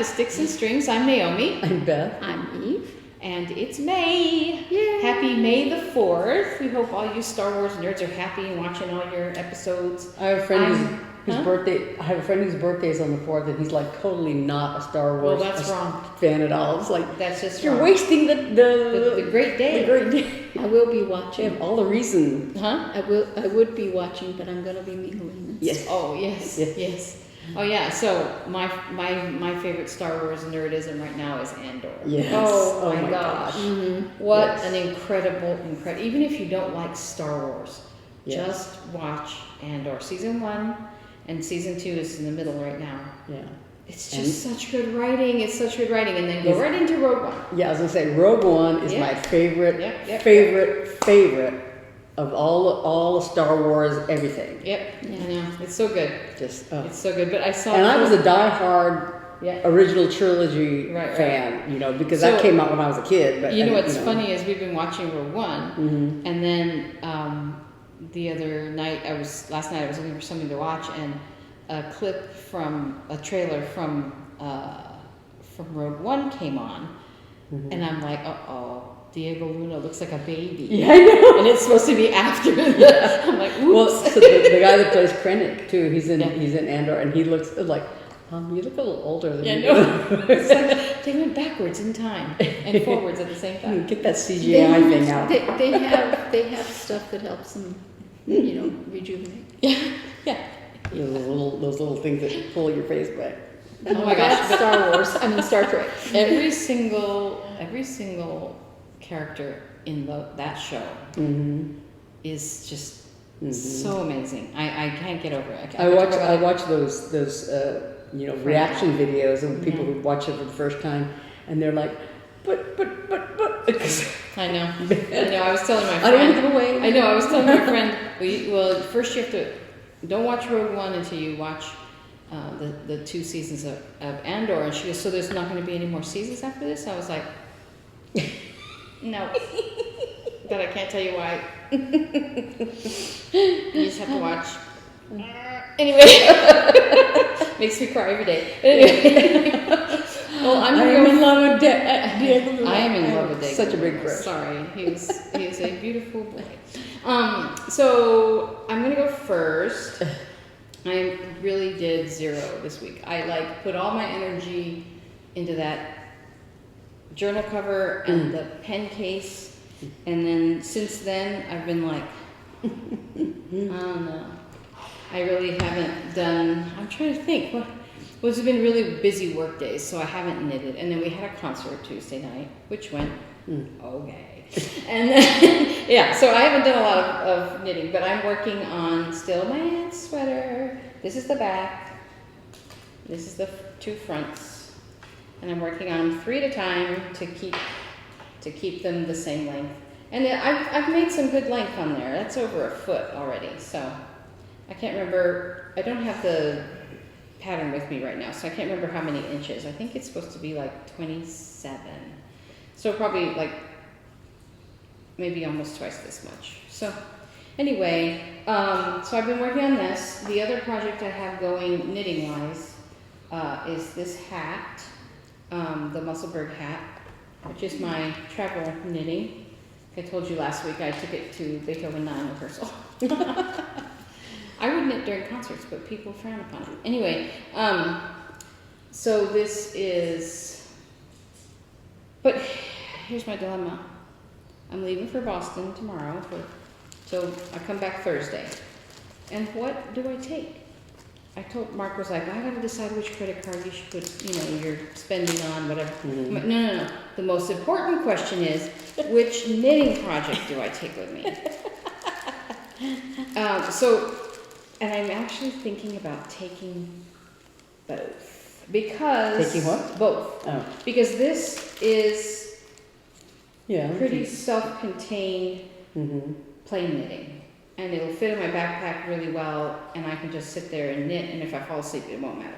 to Sticks and Strings. I'm Naomi. I'm Beth. I'm Eve. And it's May. Yay. Happy May the 4th. We hope all you Star Wars nerds are happy and watching all your episodes. I have a friend whose birthday. I have a friend whose birthday is on the 4th, and he's like totally not a Star Wars fan at all. It's like that's just you're wrong. wasting the great day. The great day. I will be watching. All the reason. Huh? I would be watching, but I'm going to be mingling. Yes. Oh yes. Yes. Oh yeah. So my favorite Star Wars nerdism right now is Andor. Yes. Oh my gosh. Mm-hmm. What an incredible. Even if you don't like Star Wars, just watch Andor. Season 1 and Season 2 is in the middle right now. Yeah. It's just such good writing. It's such good writing, and then go right into Rogue One. Yeah, I was gonna say Rogue One is my favorite of all the Star Wars everything. Yep. Yeah. I know. It's so good. It's so good. But I saw. And I was a diehard original trilogy fan, because that came out when I was a kid. But what's funny is we've been watching Rogue One, and then the other night last night I was looking for something to watch, and a clip from a trailer from Rogue One came on, and I'm like, Diego Luna looks like a baby. Yeah, I know. And it's supposed to be after the. I'm like, oops. Well, so the guy that plays Krennic too, he's in Andor, and he looks like, you look a little older than you. It's like they went backwards in time and forwards at the same time. Get that CGI thing out. They have stuff that helps them, rejuvenate. Yeah. Those little things that pull your face back. Oh my gosh! Star Wars. I mean Star Trek. Every single character in that show is just so amazing. I can't get over it. I watch those reaction videos of people who watch it for the first time, and they're like, but. I know. I was telling my friend. I don't give away. I know. I was telling my friend. First you have to don't watch Rogue One until you watch the 2 seasons of Andor, and she goes, so there's not going to be any more seasons after this? I was like, no, but I can't tell you why. You just have to watch. Anyway, makes me cry every day. Anyway, well, I'm in love with Diego Luna. I am in love with Diego. Such a big crush. Sorry, he is a beautiful boy. So I'm gonna go first. I really did 0 this week. I put all my energy into that journal cover and the pen case, and then since then I've been like, I don't know. I really haven't done. I'm trying to think. It's been really busy work days, so I haven't knitted. And then we had a concert Tuesday night, which went okay. And then, so I haven't done a lot of knitting, but I'm working on still my aunt's sweater. This is the back. This is the 2 fronts. And I'm working on 3 at a time to keep them the same length. And I've made some good length on there. That's over a foot already. So I can't remember. I don't have the pattern with me right now, so I can't remember how many inches. I think it's supposed to be like 27. So probably maybe almost twice this much. So anyway, so I've been working on this. The other project I have going knitting-wise is this hat, the Musselburgh hat, which is my travel knitting. I told you last week I took it to Beethoven 9 rehearsal. I would knit during concerts, but people frown upon it. Anyway, so this is, but here's my dilemma. I'm leaving for Boston tomorrow, so I come back Thursday. And what do I take? I told Mark was like, I gotta decide which credit card you should put, your spending on, whatever. But no. The most important question is, which knitting project do I take with me? And I'm actually thinking about taking both. Because... Taking what? Both. Oh. Because this is pretty self-contained plain knitting. And it'll fit in my backpack really well, and I can just sit there and knit, and if I fall asleep, it won't matter.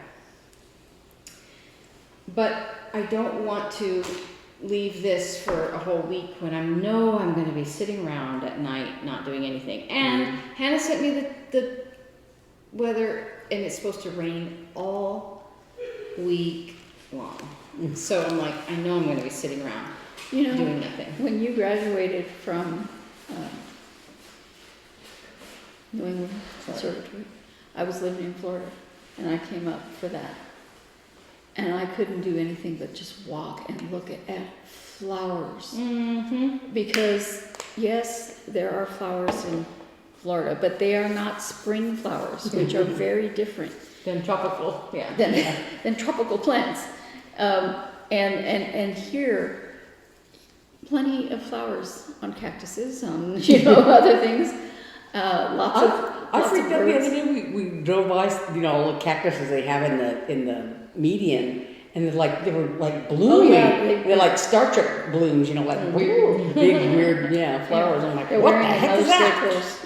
But I don't want to leave this for a whole week when I'm going to be sitting around at night not doing anything. And Hannah sent me the weather, and it's supposed to rain all week long. So I'm like, I know I'm going to be sitting around You know, doing nothing. when you graduated from New England Conservatory, I was living in Florida, and I came up for that. And I couldn't do anything but just walk and look at flowers. Mm-hmm. Because, yes, there are flowers in Florida, but they are not spring flowers, which are very different Then tropical, yeah. than tropical plants. And here, plenty of flowers on cactuses, on other things. I freaked out the other day. We drove by, all the cactuses they have in the median, and they were like blooming. Oh, yeah, they're like Star Trek blooms, weird, big weird, flowers. I'm like, They're what the wearing heck is that? clothes.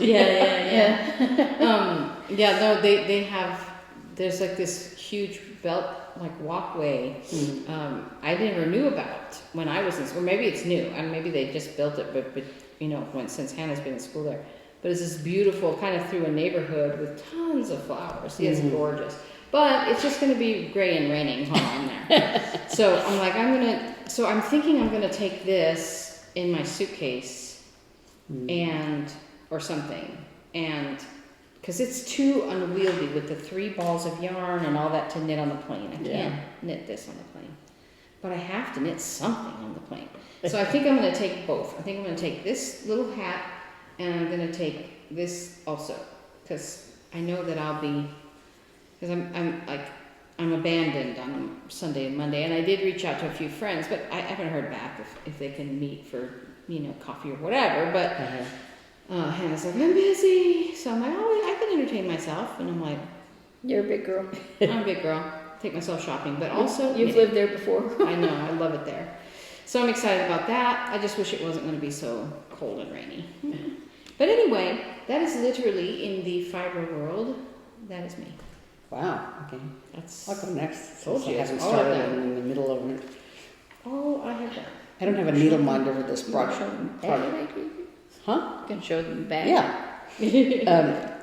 Yeah, no, they have, there's like this huge belt, like walkway, I never knew about when I was in school. Maybe it's new, and maybe they just built it, but since Hannah's been in school there. But it's this beautiful, kind of through a neighborhood with tons of flowers. It's gorgeous. But it's just going to be gray and raining while I'm there. So I'm like, I'm thinking I'm going to take this in my suitcase or something. And because it's too unwieldy with the 3 balls of yarn and all that to knit on the plane. I can't knit this on the plane. But I have to knit something on the plane. So I think I'm going to take both. I think I'm going to take this little hat, and I'm going to take this also. Because I know that I'll be... Because I'm abandoned on Sunday and Monday, and I did reach out to a few friends, but I haven't heard back if they can meet for coffee or whatever. But Hannah's like, I'm busy, so I'm like, I can entertain myself, and I'm like, You're a big girl. I'm a big girl, take myself shopping, but also You've lived there before. I know, I love it there, so I'm excited about that. I just wish it wasn't going to be so cold and rainy. But anyway, that is literally in the fiber world. That is me. Wow. Okay. That's. I'll go next. Told Since I you, haven't it's all started done. in the middle of it. Oh, I have that. I don't have a needle mind over this You can show project. them bag I gave you? Huh? You can show them the bag. Yeah.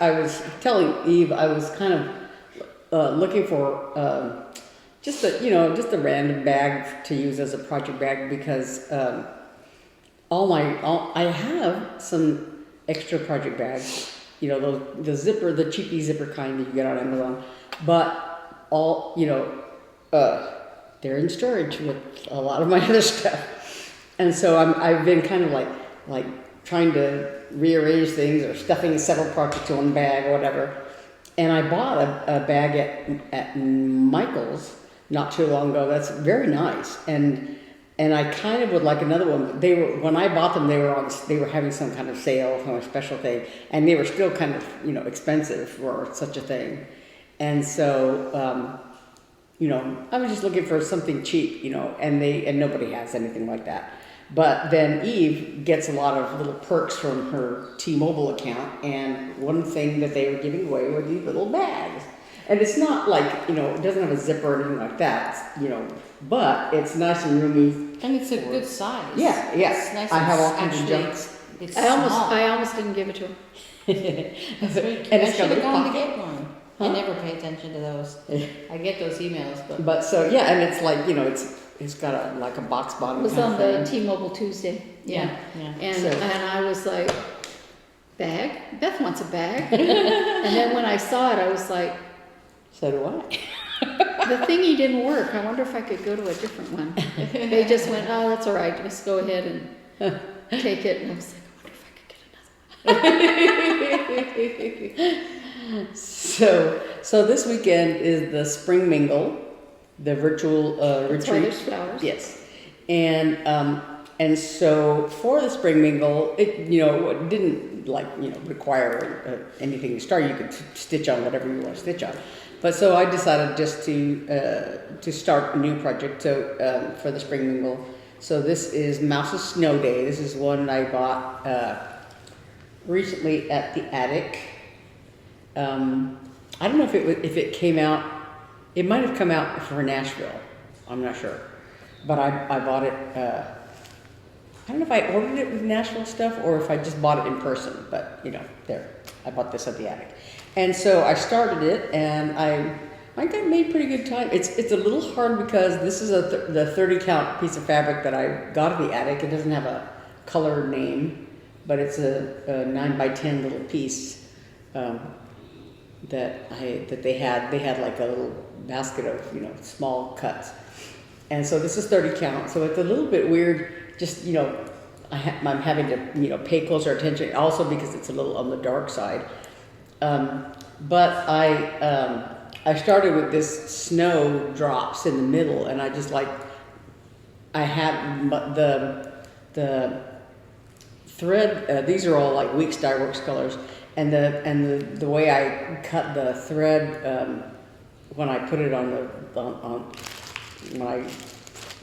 I was telling Eve I was kind of looking for just a random bag to use as a project bag because I have some extra project bags. The zipper, the cheapy zipper kind that you get on Amazon, but they're in storage with a lot of my other stuff, and so I've been kind of like trying to rearrange things or stuffing several projects in one bag or whatever. And I bought a bag at Michael's not too long ago. That's very nice, and I kind of would like another one. When I bought them, they were having some kind of sale, some special thing, and they were still kind of expensive for such a thing. And so I was just looking for something cheap, and nobody has anything like that. But then Eve gets a lot of little perks from her T-Mobile account, and one thing that they were giving away were these little bags. And it's not like, it doesn't have a zipper or anything like that, but it's nice and roomy. And it's a good size. Yeah. It's nice. I have all kinds of junk. It's I almost didn't give it to her. That's very cute. And I it's should got a have gone to pocket. get one. Huh? I never pay attention to those. I get those emails, but So yeah, and it's like, it's got a box bottom. It was kind on of the thing. T-Mobile Tuesday. yeah. And I was like, bag? Beth wants a bag. And then when I saw it, I was like, So do I. the thingy didn't work. I wonder if I could go to a different one. They just went, oh, that's all right. Just go ahead and take it. And I was like, I wonder if I could get another one. So this weekend is the Spring Mingle, the virtual That's why retreat. there's flowers. Yes, and so for the Spring Mingle, it didn't require anything to start. You could stitch on whatever you want to stitch on. But so I decided just to start a new project for the Spring Mingle. So this is Mouse's Snow Day. This is one I bought recently at the attic. I don't know if it came out. It might have come out for Nashville. I'm not sure, but I bought it. I don't know if I ordered it with Nashville stuff or if I just bought it in person. But there, I bought this at the attic, and so I started it, and I got made pretty good time. It's a little hard because this is the 30 count piece of fabric that I got at the attic. It doesn't have a color name, but it's a 9 by 10 little piece that they had. They had like a little basket of small cuts, and so this is 30 count. So it's a little bit weird. Just I'm having to pay closer attention also because it's a little on the dark side. But I started with this snow drops in the middle, and I just I had the thread. These are all like Weeks Dye Works colors, and the way I cut the thread when I put it on when I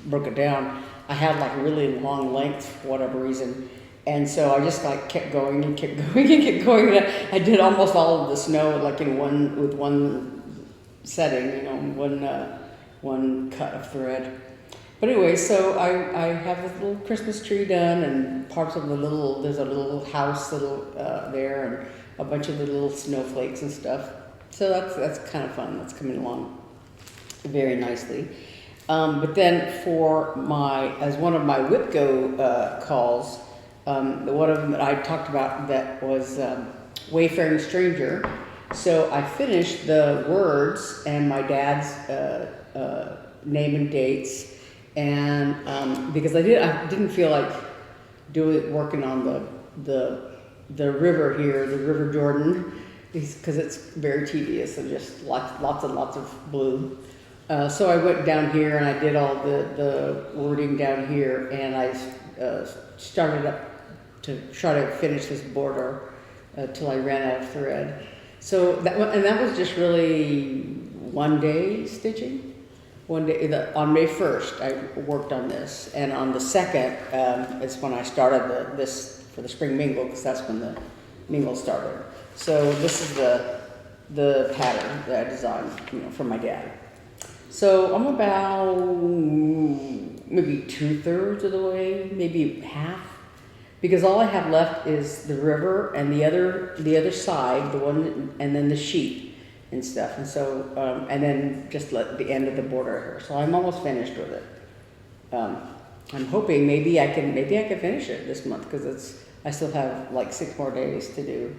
broke it down, I had like a really long length for whatever reason. And so I just kept going and kept going and kept going. And I did almost all of the snow with one setting, one cut of thread. But anyway, so I have this little Christmas tree done, and parts of there's a little house there, and a bunch of the little snowflakes and stuff. So that's kind of fun. That's coming along very nicely. But then as one of my WIP-GO calls, one of them that I talked about that was Wayfaring Stranger. So I finished the words and my dad's name and dates, and because I didn't feel like working on the river here, the River Jordan, because it's very tedious and just lots and lots of blue. So I went down here and I did all the wording down here, and I started up to try to finish this border till I ran out of thread. So that was just really one day stitching. One day on May 1st I worked on this, and on the 2nd is when I started this for the spring mingle, because that's when the mingle started. So this is the pattern that I designed, for my dad. So I'm about maybe 2/3 of the way, maybe half, because all I have left is the river and the other side, the one, and then the sheet and stuff, and so and then just the end of the border here. So I'm almost finished with it. I'm hoping maybe I can finish it this month, because I still have like 6 more days to do.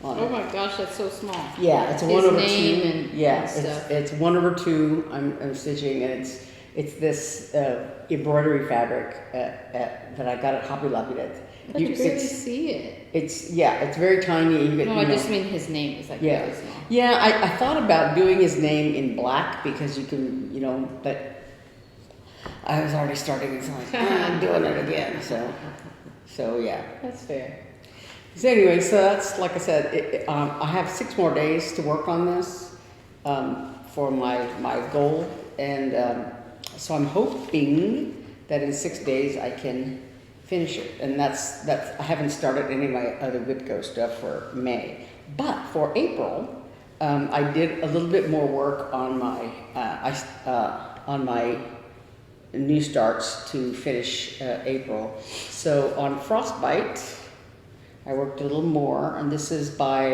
Oh my gosh, that's so small. Yeah, it's a His 1/2. name and stuff. It's 1/2. I'm stitching, and it's this embroidery fabric that I got at Hobby Lobby. But you really see it. It's very tiny. I just mean his name is really small. Yeah, I thought about doing his name in black, because you can, but I was already starting, it's like, I'm doing it again, so yeah. That's fair. So anyway, so that's, like I said, I have 6 more days to work on this for my goal, and so I'm hoping that in 6 days I can finish it, and that's I haven't started any of my other WIP-GO stuff for May, but for April I did a little bit more work on my new starts to finish April. So on Frostbite I worked a little more, and this is by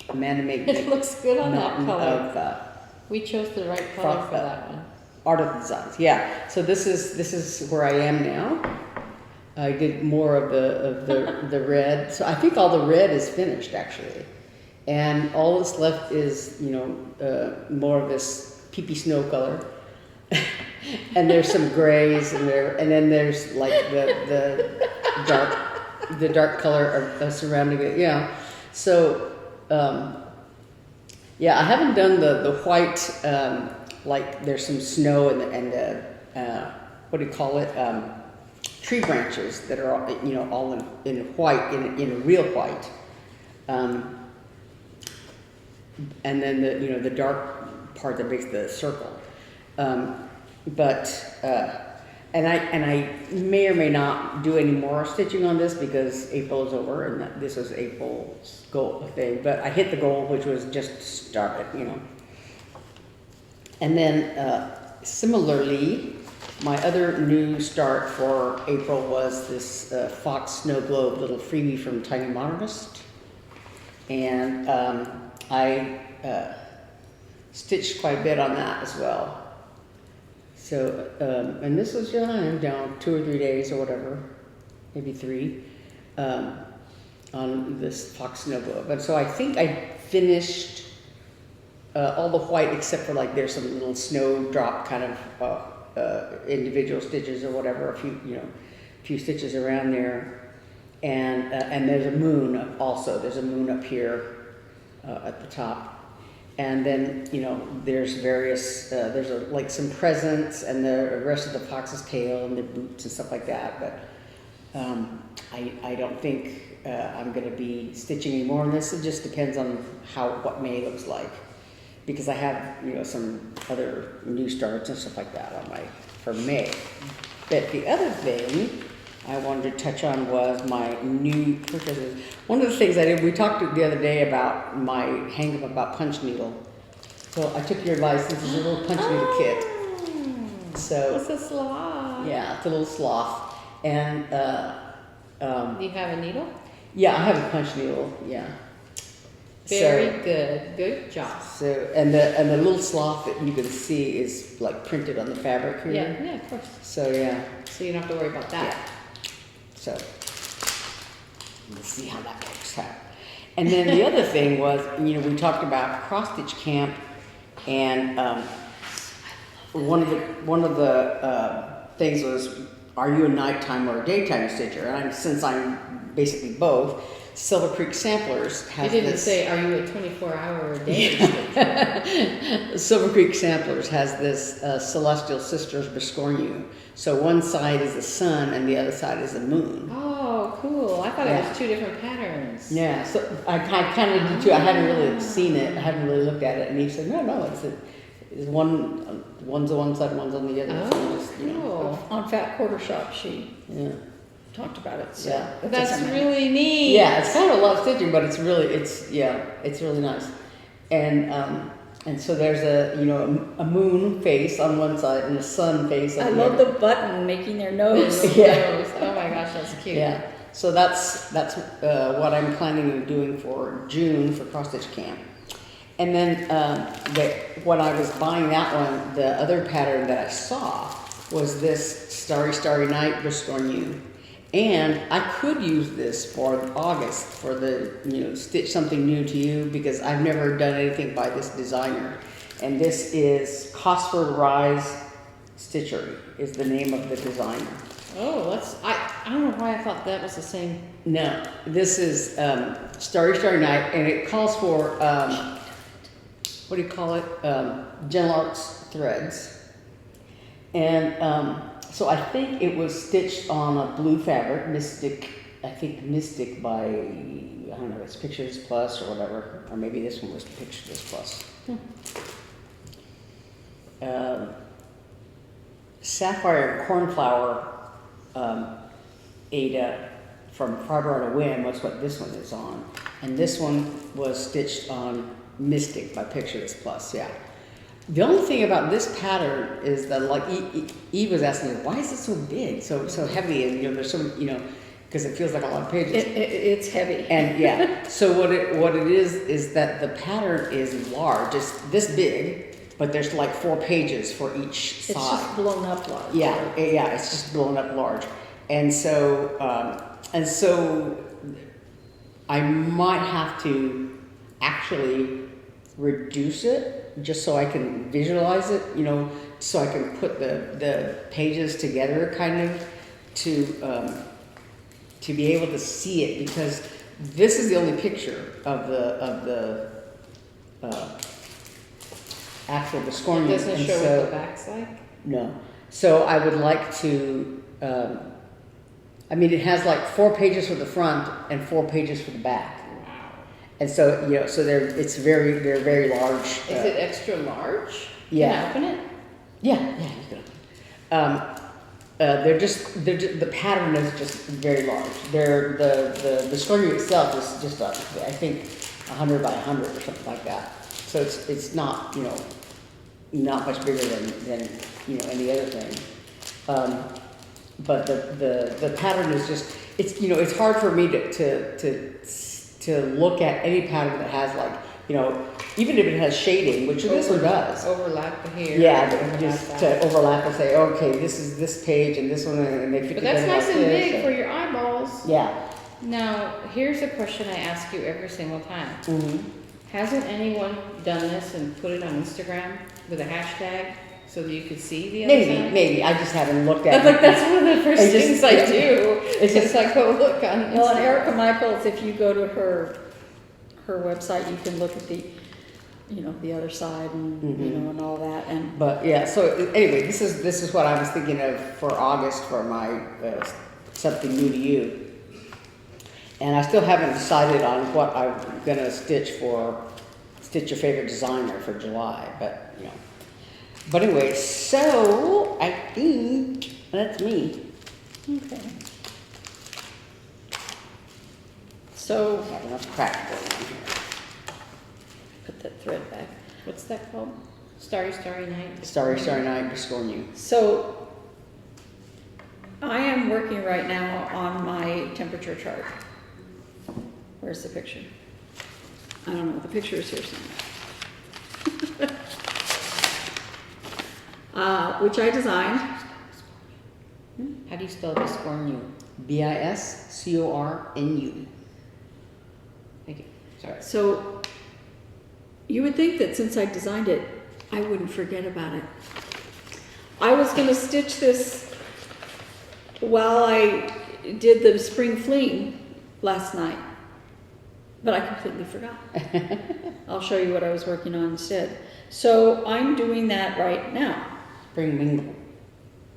Amanda Make. It looks good on that color. Of, we chose the right color for that one. Art of Designs, yeah. So this is where I am now. I did more of the red. So I think all the red is finished actually, and all that's left is more of this peepee snow color, and there's some grays in there, and then there's like the dark color surrounding it. Yeah. So I haven't done the white. Like there's some snow and what do you call it? Tree branches that are all in white, in a real white, and then the dark part that makes the circle. And I may or may not do any more stitching on this, because April is over, and this was April's goal thing. But I hit the goal, which was just start it, And then similarly, my other new start for April was this Fox Snow Globe little freebie from Tiny Modernist. And I stitched quite a bit on that as well. So, and this was down 2 or 3 days or whatever, maybe 3, on this fox snow globe. And so I think I finished all the white except for like there's some little snowdrop kind of individual stitches or whatever, a few stitches around there. And there's a moon also. There's a moon up here at the top. And then, there's various, there's like some presents and the rest of the fox's tail and the boots and stuff like that. But I don't think I'm going to be stitching anymore on this. It just depends on what May looks like. Because I have, some other new starts and stuff like that for May. But the other thing I wanted to touch on was my new purchases. One of the things I did, we talked the other day about my hang-up about punch needle. So I took your advice. This is a little punch needle kit. So it's a sloth. Yeah, it's a little sloth. And Do you have a needle? yeah, I have a punch needle. Yeah. Very good. Good job. So and the little sloth that you can see is like printed on the fabric here. Yeah, of course. So yeah. So you don't have to worry about that. Yeah. So let's see how that works out. And then the other thing was, we talked about cross stitch camp, and one of the things was, are you a nighttime or a daytime stitcher? And since I'm basically both, Silver Creek Samplers has You didn't this. say, are you a 24-hour day stitcher? Silver Creek Samplers has this Celestial Sisters Biscornu. So one side is the sun and the other side is the moon. Oh, cool. I thought it Yeah. was 2 different patterns. Yeah, so I kind of did too. I hadn't really seen it. I hadn't really looked at it. And he said, no, it's one's on one side, one's on the other. Oh, So just, cool. On Fat Quarter Shop, she Yeah. talked about it. So Yeah. that That's doesn't matter. really neat. Yeah, it's kind of a lot of stitching, but it's really nice. And so there's a moon face on one side and a sun face on I the love other. the button making their nose. Yeah. Oh my gosh, that's cute. Yeah. So that's what I'm planning on doing for June for cross stitch camp. And then when I was buying that one, the other pattern that I saw was this Starry Night Biscornu. And I could use this for August for the, Stitch Something New to You, because I've never done anything by this designer. And this is Cosford Rise Stitchery is the name of the designer. Oh, I don't know why I thought that was the same. No, this is Starry Night, and it calls for, what do you call it? Gentle Arts threads. And so I think it was stitched on a blue fabric, Mystic by, I don't know, it's Pictures Plus or whatever, or maybe this one was Pictures Plus. Sapphire and Cornflower Ada from Fiber on a Whim was what this one is on. And this one was stitched on Mystic by Pictures Plus, yeah. The only thing about this pattern is that, like, Eve was asking me, why is it so big, so heavy, and there's so because it feels like a lot of pages. It's heavy. And yeah, so what it is that the pattern is large. It's this big, but there's like 4 pages for each side. It's just blown up large. Yeah, it's just blown up large, and so I might have to actually reduce it just so I can visualize it, so I can put the pages together kind of to be able to see it, because this is the only picture of the actual Biscornu. It doesn't and show so, what the back's like? No. So I would like to, it has like 4 pages for the front and 4 pages for the back. And so, so they're very large. Is it extra large? Yeah. Can I open it? Yeah, you can. The pattern is just very large. The Biscornu itself is just, I think, 100 by 100 or something like that. So it's not, not much bigger than any other thing. But the pattern is just, it's hard for me to look at any pattern that has like, even if it has shading, which this one does. Overlap the hair. Yeah, overlap just that. to overlap and say, okay, this is this page and this one, and they fit But together that's nice like and this, big for your eyeballs. Yeah. Now, here's a question I ask you every single time. Mm-hmm. Hasn't anyone done this and put it on Instagram with a hashtag so that you could see the other side? Maybe. I just haven't looked at That's it. like that's one of the first It's just- things I do. it's It's just- like go look on Instagram. Well, and Erica Michaels, if you go to her website, you can look at the, you know, the other side and, you know, and all that. And But yeah, so anyway, this is what I was thinking of for August for my something new to you. And I still haven't decided on what I'm gonna stitch your favorite designer for July, but you know. But anyway, so I think that's me. okay. So I have enough crack going on here. put that thread back. What's that called? Starry, Starry Night? Starry night, destroying you. So I am working right now on my temperature chart. Where's the picture? I don't know, the picture is here somewhere. Which I designed. How do you spell Biscornu? BISCORNU. Thank you. Sorry. So you would think that since I designed it, I wouldn't forget about it. I was going to stitch this while I did the spring fling last night, but I completely forgot. I'll show you what I was working on instead. So I'm doing that right now. Spring mingle.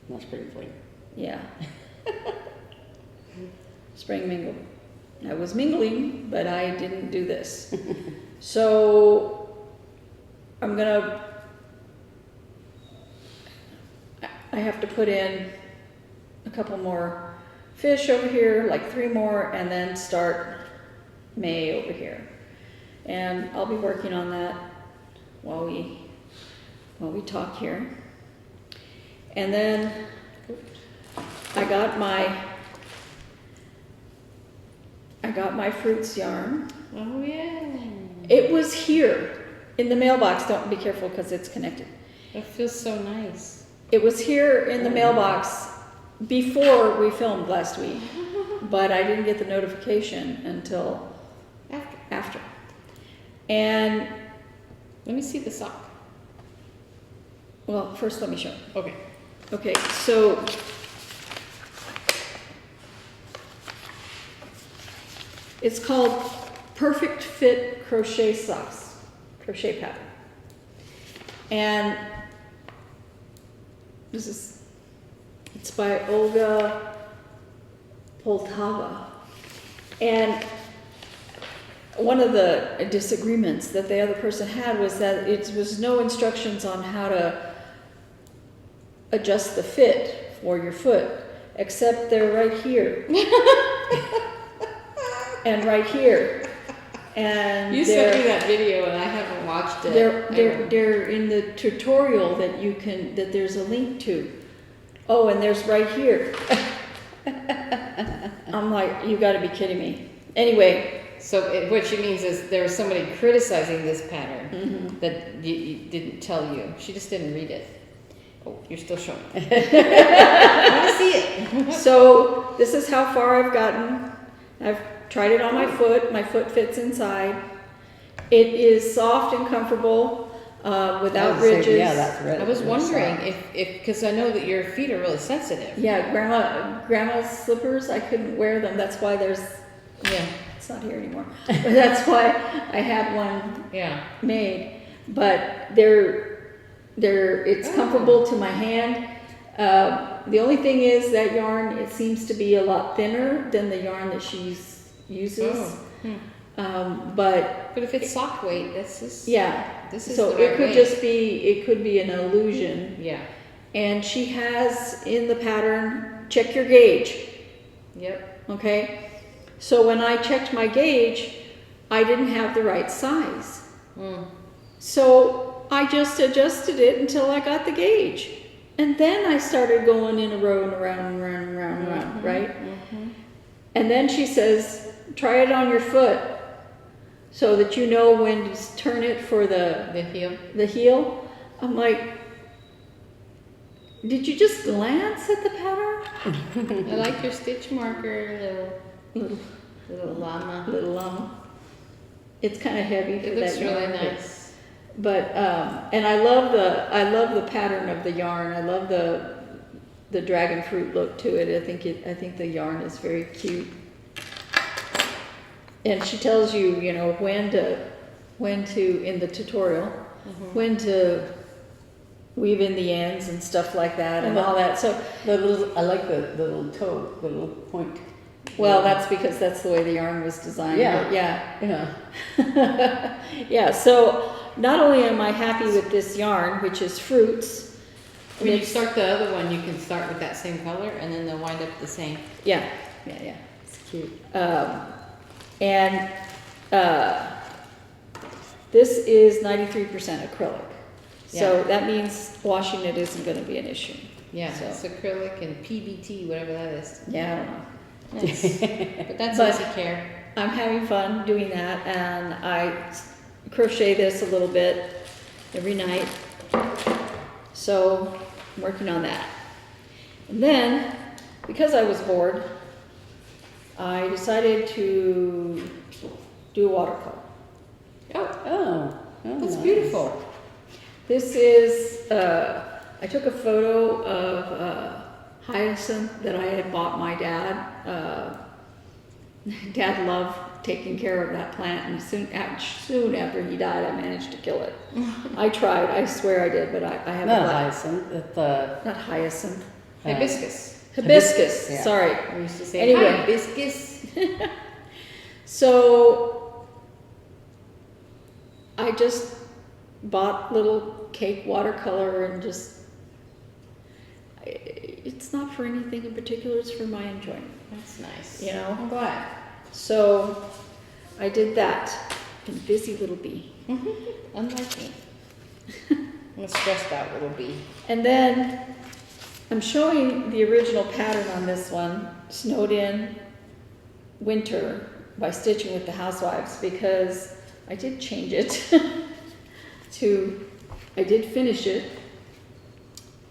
Not spring fling. Yeah. Spring mingle. I was mingling, but I didn't do this. So I'm gonna, I have to put in a couple more fish over here, like 3 more, and then start May over here. And I'll be working on that while we talk here. And then I got my fruits yarn. Oh yeah. It was here in the mailbox. Don't be careful because it's connected. That feels so nice. It was here in the mailbox before we filmed last week, but I didn't get the notification until after. And Let me see the sock. well, first let me show. Okay. Okay, so it's called Perfect Fit Crochet Socks, crochet pattern. And it's by Olga Poltava. And one of the disagreements that the other person had was that it was no instructions on how to adjust the fit for your foot, except they're right here. And right here. And You sent me that video and I haven't watched it. they're in the tutorial that there's a link to. Oh, and there's right here. I'm like, you gotta be kidding me. Anyway. So what she means is there was somebody criticizing this pattern that didn't tell you. She just didn't read it. Oh, you're still showing. I want to see it. So this is how far I've gotten. I've tried it on my foot. My foot fits inside. It is soft and comfortable without ridges. Yeah, that's right. I was wondering if because I know that your feet are really sensitive. Yeah, grandma's slippers, I couldn't wear them. That's why Yeah. it's not here anymore. But that's why I had one Yeah. made. But it's comfortable to my hand. The only thing is that yarn, it seems to be a lot thinner than the yarn that she uses. But if it's sock weight, this is yeah. This is so the right it could weight. just be, it could be an illusion. Yeah. And she has in the pattern, check your gauge. Yep. Okay. So when I checked my gauge, I didn't have the right size. So I just adjusted it until I got the gauge. And then I started going in a row and around and around and around and around, right? And then she says, try it on your foot. so that you know when to turn it for The heel. the heel. I'm like, did you just glance at the pattern? I like your stitch marker, Little, little llama. little llama. It's kind of heavy for It looks that really yarn, nice. but and I love the pattern of the yarn. I love the dragon fruit look to it. I think the yarn is very cute. And she tells you, you know, when to in the tutorial, when to weave in the ends and stuff like that and all that. So, I like the little toe, the little point. well, that's because that's the way the yarn was designed. Yeah. But yeah. Yeah. Yeah, so not only am I happy with this yarn, which is fruits. When you it's- start the other one, you can start with that same color, and then they'll wind up the same. Yeah. It's cute. And this is 93% acrylic. So Yeah. that means washing it isn't going to be an issue. Yeah, So- it's acrylic and PBT, whatever that is. Yeah, I don't know. Nice. But that's But- easy care. I'm having fun doing that, and I crochet this a little bit every night. So I'm working on that. And then, because I was bored, I decided to do watercolor. Oh, that's nice. beautiful. This is, I took a photo of hyacinth that I had bought my dad. Dad loved taking care of that plant, and soon after he died, I managed to kill it. I tried, I swear I did, but I haven't. Not hyacinth, it's Not hyacinth. Hibiscus. Hibiscus, yeah. sorry. I used to say Anyway. hibiscus. So I just bought little cake watercolor and just, it's not for anything in particular, it's for my enjoyment, That's nice. you know? I'm glad. So I did that. Been busy little bee. Unlike me. I'm a stressed out little bee. And then I'm showing the original pattern on this one, Snowed In Winter by Stitching with the Housewives, because I did change it I did finish it.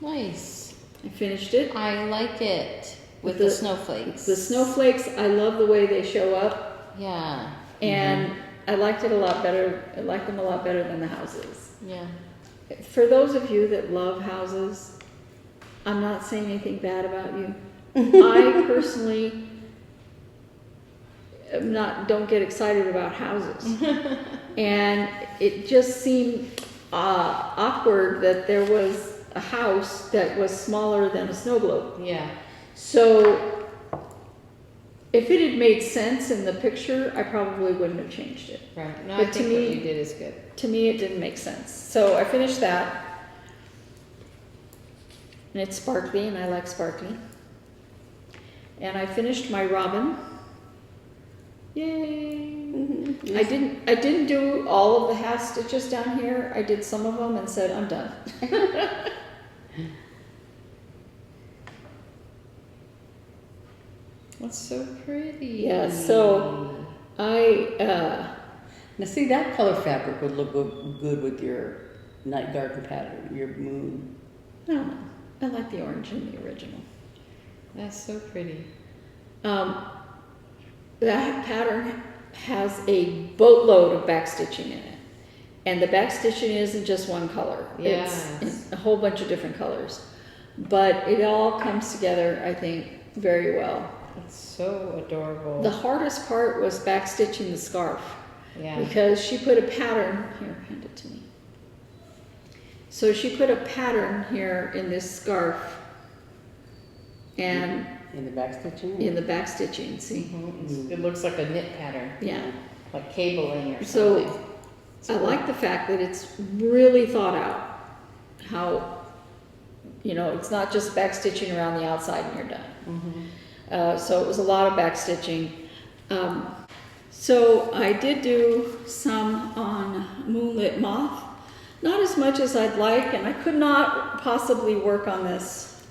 Nice. I finished it. I like it with The- the snowflakes. The snowflakes, I love the way they show up, Yeah. and I liked it a lot better. I like them a lot better than the houses. Yeah. For those of you that love houses, I'm not saying anything bad about you. I personally don't get excited about houses. And it just seemed awkward that there was a house that was smaller than a snow globe. Yeah. So if it had made sense in the picture, I probably wouldn't have changed it. Right. No, But I to think me- what you did is good. To me, it didn't make sense. So I finished that. And it's sparkly, and I like sparkly. And I finished my robin. Yay! I didn't do all of the half stitches down here. I did some of them and said, I'm done. That's so pretty. Yeah, so I, Now see, that color fabric would look good with your night garden pattern, your moon. I don't know. I like the orange in the original. That's so pretty. That pattern has a boatload of backstitching in it. And the backstitching isn't just one color. Yes. It's a whole bunch of different colors. But it all comes together, I think, very well. It's so adorable. The hardest part was backstitching the scarf. Yeah. Because she put a pattern, here, hand it to me. So she put a pattern here in this scarf and In the back stitching? in the backstitching, see? It looks like a knit pattern. Yeah. Like cabling or So something. I like the fact that it's really thought out. How, you know, it's not just backstitching around the outside and you're done. So it was a lot of backstitching. So I did do some on Moonlit Moth. Not as much as I'd like, and I could not possibly work on this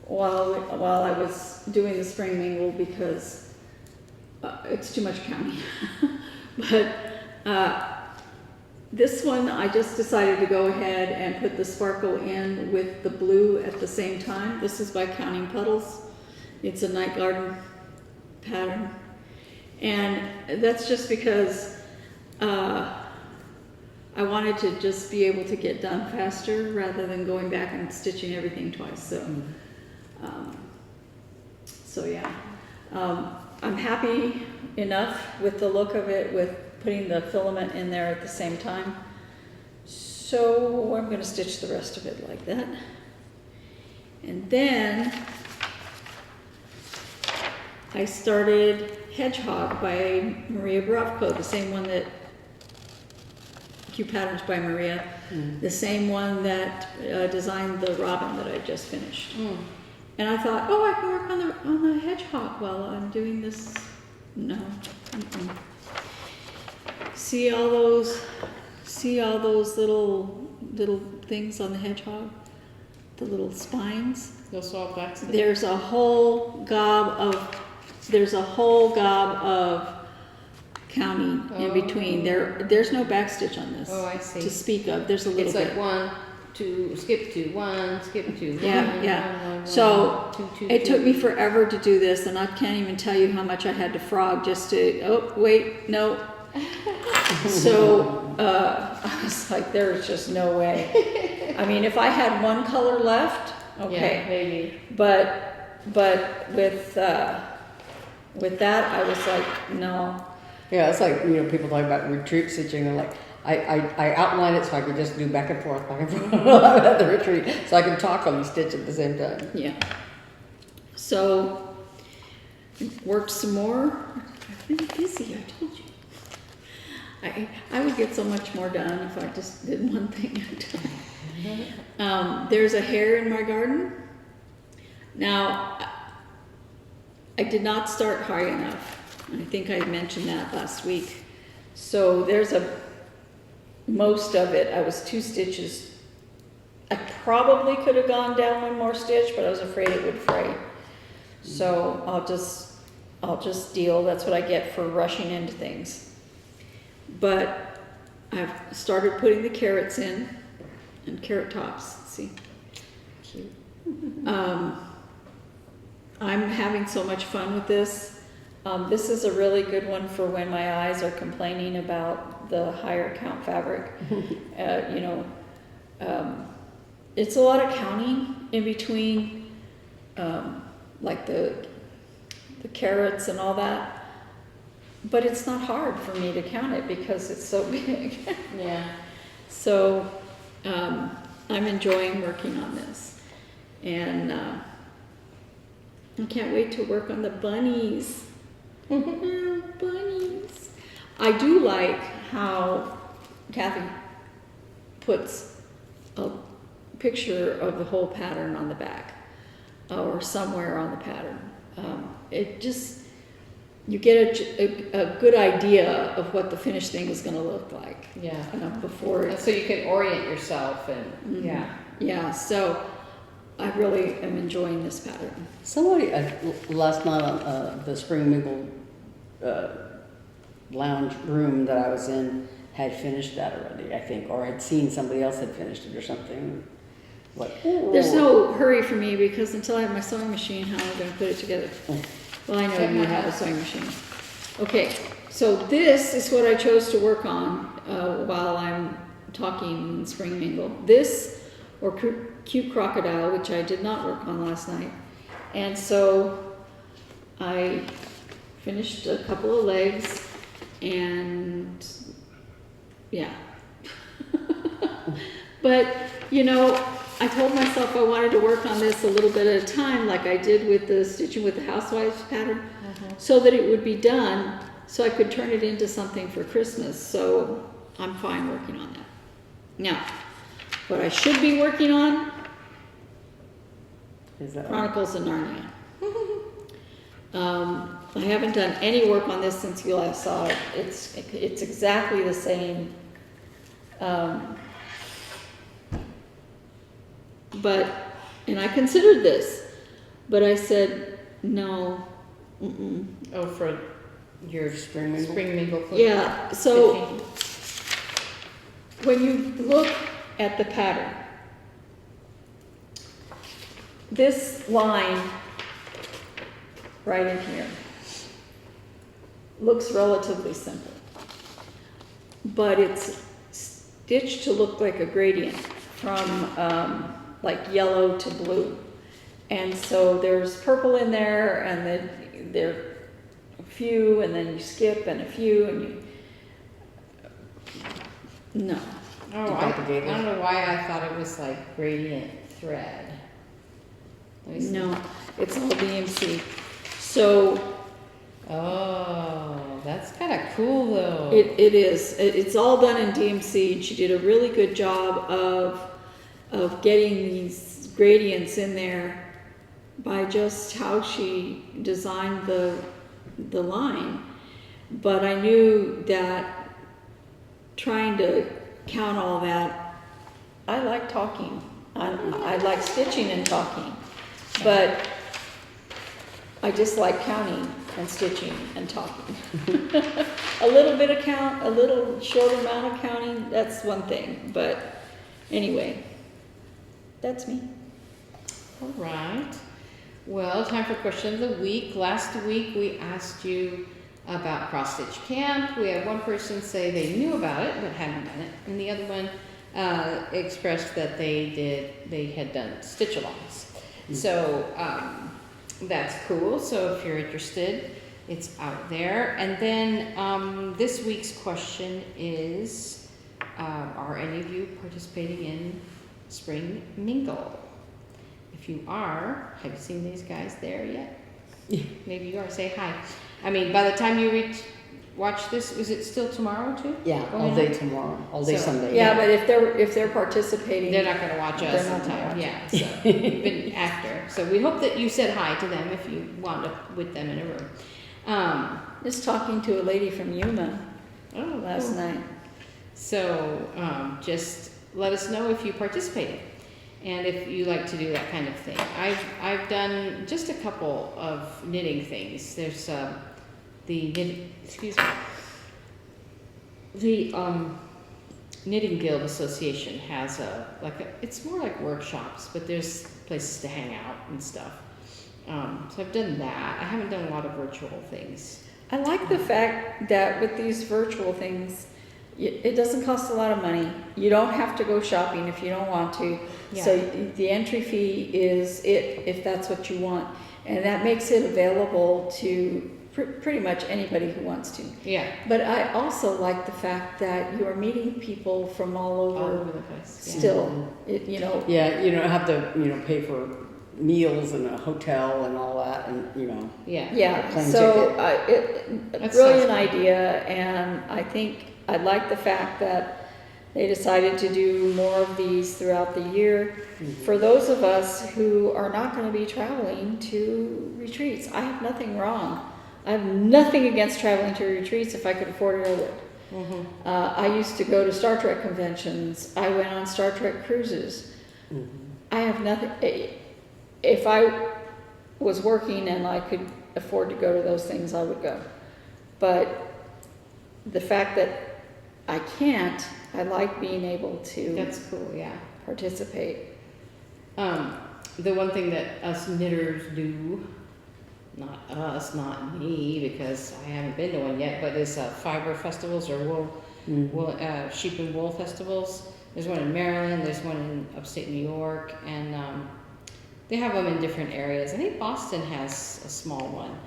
while I was doing the spring mingle because it's too much counting. But This one, I just decided to go ahead and put the sparkle in with the blue at the same time. This is by Counting Puddles. It's a night garden pattern. And that's just because I wanted to just be able to get done faster rather than going back and stitching everything twice. So yeah, I'm happy enough with the look of it with putting the filament in there at the same time. So I'm going to stitch the rest of it like that. And then I started Hedgehog by Maria Bravko, the same one that Q Patterns by Maria, the same one that designed the robin that I just finished. And I thought, oh, I can work on the hedgehog while I'm doing this. No. See all those little things on the hedgehog? The little spines? They'll saw back to There's a whole gob of counting in between. There's no backstitch on this. Oh, I see. To speak of. There's a little It's bit. like 1, 2, skip 2, 1, skip 2. Yeah. 1, So 2, it took me forever to do this, and I can't even tell you how much I had to frog just to. Oh wait, no. So I was like, there's just no way. I mean, if I had one color left, okay, Yeah, maybe. but with that, I was like, no. Yeah, it's like, people talk about retreat stitching, and like, I outline it so I could just do back and forth at the retreat, so I can talk on the stitch at the same time. Yeah. So, worked some more. I've been busy, I told you. I would get so much more done if I just did one thing at a time. There's a hare in my garden. Now, I did not start high enough. I think I mentioned that last week. So there's most of it, I was 2 stitches. I probably could have gone down 1 more stitch, but I was afraid it would fray. So I'll just deal. That's what I get for rushing into things. But I've started putting the carrots in, and carrot tops. See, Cute. I'm having so much fun with this. This is a really good one for when my eyes are complaining about the higher count fabric. It's a lot of counting in between, like the carrots and all that. But it's not hard for me to count it because it's so big. Yeah. So I'm enjoying working on this. And I can't wait to work on the bunnies. Oh, bunnies. I do like how Kathy puts a picture of the whole pattern on the back or somewhere on the pattern. It just, you get a good idea of what the finished thing is going to look like. Yeah. Before And so you can orient yourself and yeah. Yeah, so I really am enjoying this pattern. Somebody last night on the Spring Mingle lounge room that I was in had finished that already, I think, or had seen somebody else had finished it or something. There's no hurry for me because until I have my sewing machine, how am I going to put it together? Well, I know you have a sewing machine. Okay, so this is what I chose to work on while I'm talking Spring Mingle. This, or Cute Crocodile, which I did not work on last night. And so I finished a couple of legs and yeah. But, I told myself I wanted to work on this a little bit at a time, like I did with the Stitching with the Housewives pattern, so that it would be done, so I could turn it into something for Christmas. So I'm fine working on that. Now, what I should be working on, Is that Chronicles of Narnia. I haven't done any work on this since you last saw it. It's exactly the same. And I considered this, but I said, no, Oh, for Your spring mingle? spring mingle clip. Yeah, so stitching. when you look at the pattern, this line right in here looks relatively simple, but it's stitched to look like a gradient from like yellow to blue. And so there's purple in there, and then there are a few, and then you skip, and a few, and you, no. Oh, I don't know why I thought it was like gradient thread. Let me see. No, it's all DMC. So Oh, that's kind of cool though. it is. It's all done in DMC. She did a really good job of getting these gradients in there by just how she designed the line. But I knew that trying to count all that, I like talking. I like stitching and talking, but I just like counting and stitching and talking. A little bit of count, a little short amount of counting, that's one thing. But anyway, that's me. All right. Well, time for question of the week. Last week we asked you about cross stitch camp. We had one person say they knew about it but hadn't done it, and the other one expressed that they had done stitch-alongs. So that's cool. So if you're interested, it's out there. And then this week's question is, are any of you participating in Spring Mingle? If you are, have you seen these guys there yet? Maybe you are. Say hi. I mean, by the time you watch this, is it still tomorrow too? Yeah, Going all day on? tomorrow, all day So- Sunday. Yeah, but if they're participating, They're not going to watch us They're not in gonna time. watch Yeah, so even after. So we hope that you said hi to them if you wound up with them in a room. just talking to a lady from Yuma Oh, last cool. night. So just let us know if you participated and if you like to do that kind of thing. I've done just a couple of knitting things. There's the Knitting Guild Association has it's more like workshops, but there's places to hang out and stuff. So I've done that. I haven't done a lot of virtual things. I like the fact that with these virtual things, it doesn't cost a lot of money. You don't have to go shopping if you don't want to. Yeah. So the entry fee is if that's what you want. And that makes it available to pretty much anybody who wants to. Yeah. But I also like the fact that you are meeting people from all All over over the place. Yeah. still. Yeah, you don't have to, pay for meals and a hotel and all that, and Yeah. Yeah, Plane so That a sounds brilliant cool. idea, and I like the fact that they decided to do more of these throughout the year. For those of us who are not going to be traveling to retreats, I have nothing wrong. I have nothing against traveling to retreats. If I could afford it, I would. Mm-hmm. I used to go to Star Trek conventions. I went on Star Trek cruises. I have nothing. If I was working and I could afford to go to those things, I would go. But the fact that I can't, I like being able to That's cool. Yeah. participate. The one thing that us knitters do, not us, not me, because I haven't been to one yet, but is fiber festivals or sheep and wool festivals. There's one in Maryland, there's one in upstate New York, and they have them in different areas. I think Boston has a small one,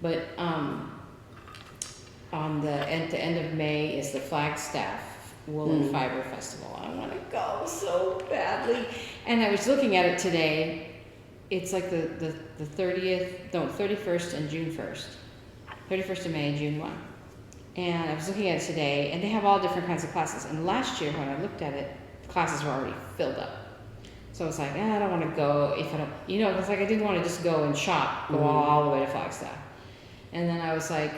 but on the end of May is the Flagstaff Wool and Fiber Festival. I want to go so badly. And I was looking at it today. It's like the 31st and June 1st. 31st of May and June 1. And I was looking at it today, and they have all different kinds of classes. And last year when I looked at it, the classes were already filled up. So I was like, I don't want to go if I don't, it's like I didn't want to just go and shop, go all the way to Flagstaff. And then I was like,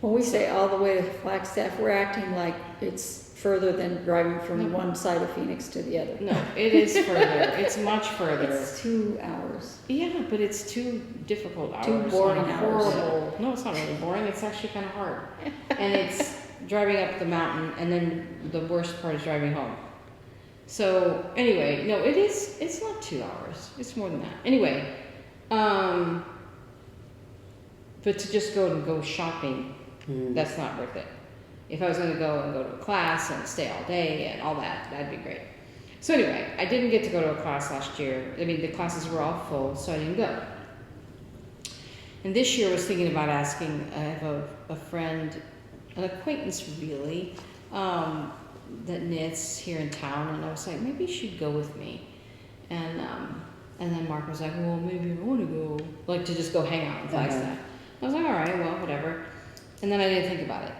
When we say all the way to Flagstaff, we're acting like it's further than driving from one side of Phoenix to the other. No, it is further. It's much further. It's 2 hours. Yeah, but it's 2 difficult hours. 2 boring and hours. Horrible. No, it's not really boring. It's actually kind of hard. And it's driving up the mountain, and then the worst part is driving home. So anyway, no, it is. It's not 2 hours. It's more than that. Anyway, but to just go shopping, that's not worth it. If I was going to go to a class and stay all day and all that, that'd be great. So anyway, I didn't get to go to a class last year. I mean, the classes were all full, so I didn't go. And this year I was thinking about asking, I have a friend, an acquaintance really, that knits here in town, and I was like, maybe you should go with me. And then Mark was like, well, maybe I want to go, like to just go hang out in Flagstaff. I was like, all right, well, whatever. And then I didn't think about it.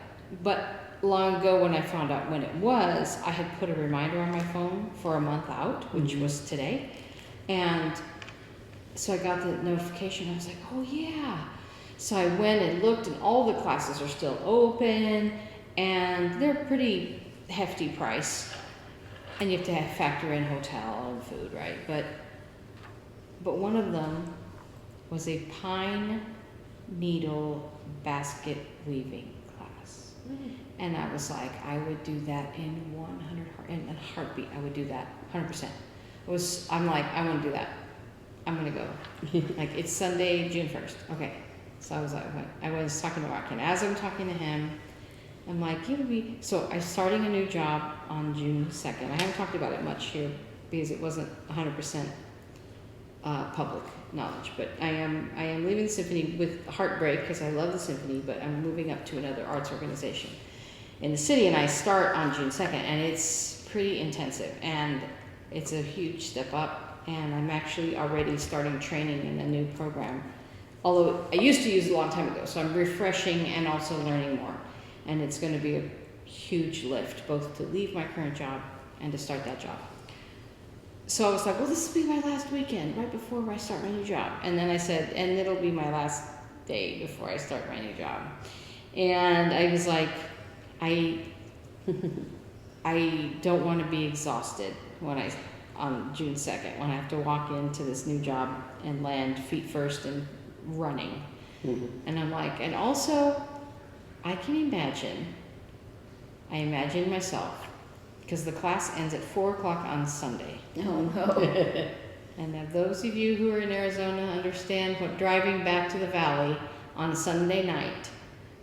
But long ago when I found out when it was, I had put a reminder on my phone for a month out, which was today. And so I got the notification. I was like, oh yeah. So I went and looked, and all the classes are still open, and they're pretty hefty price. And you have to factor in hotel and food, right? But one of them was a pine needle basket weaving class. And I was like, I would do that in a heartbeat. I would do that 100%. I'm like, I want to do that. I'm going to go. Like, it's Sunday, June 1st. Okay. So I was like, okay. I was talking to Mark, and as I'm talking to him, I'm like, so I'm starting a new job on June 2nd. I haven't talked about it much here because it wasn't 100% public knowledge, but I am leaving the symphony with heartbreak because I love the symphony, but I'm moving up to another arts organization in the city, and I start on June 2nd, and it's pretty intensive, and it's a huge step up, and I'm actually already starting training in a new program, although I used to use it a long time ago, so I'm refreshing and also learning more, and it's going to be a huge lift, both to leave my current job and to start that job. So I was like, well, this will be my last weekend, right before I start my new job. And then I said, and it'll be my last day before I start my new job. And I was like, I don't want to be exhausted on June 2nd, when I have to walk into this new job and land feet first and running. And I'm like, and also, I imagine myself, because the class ends at 4 o'clock on Sunday. Oh no. And if those of you who are in Arizona understand what driving back to the valley on Sunday night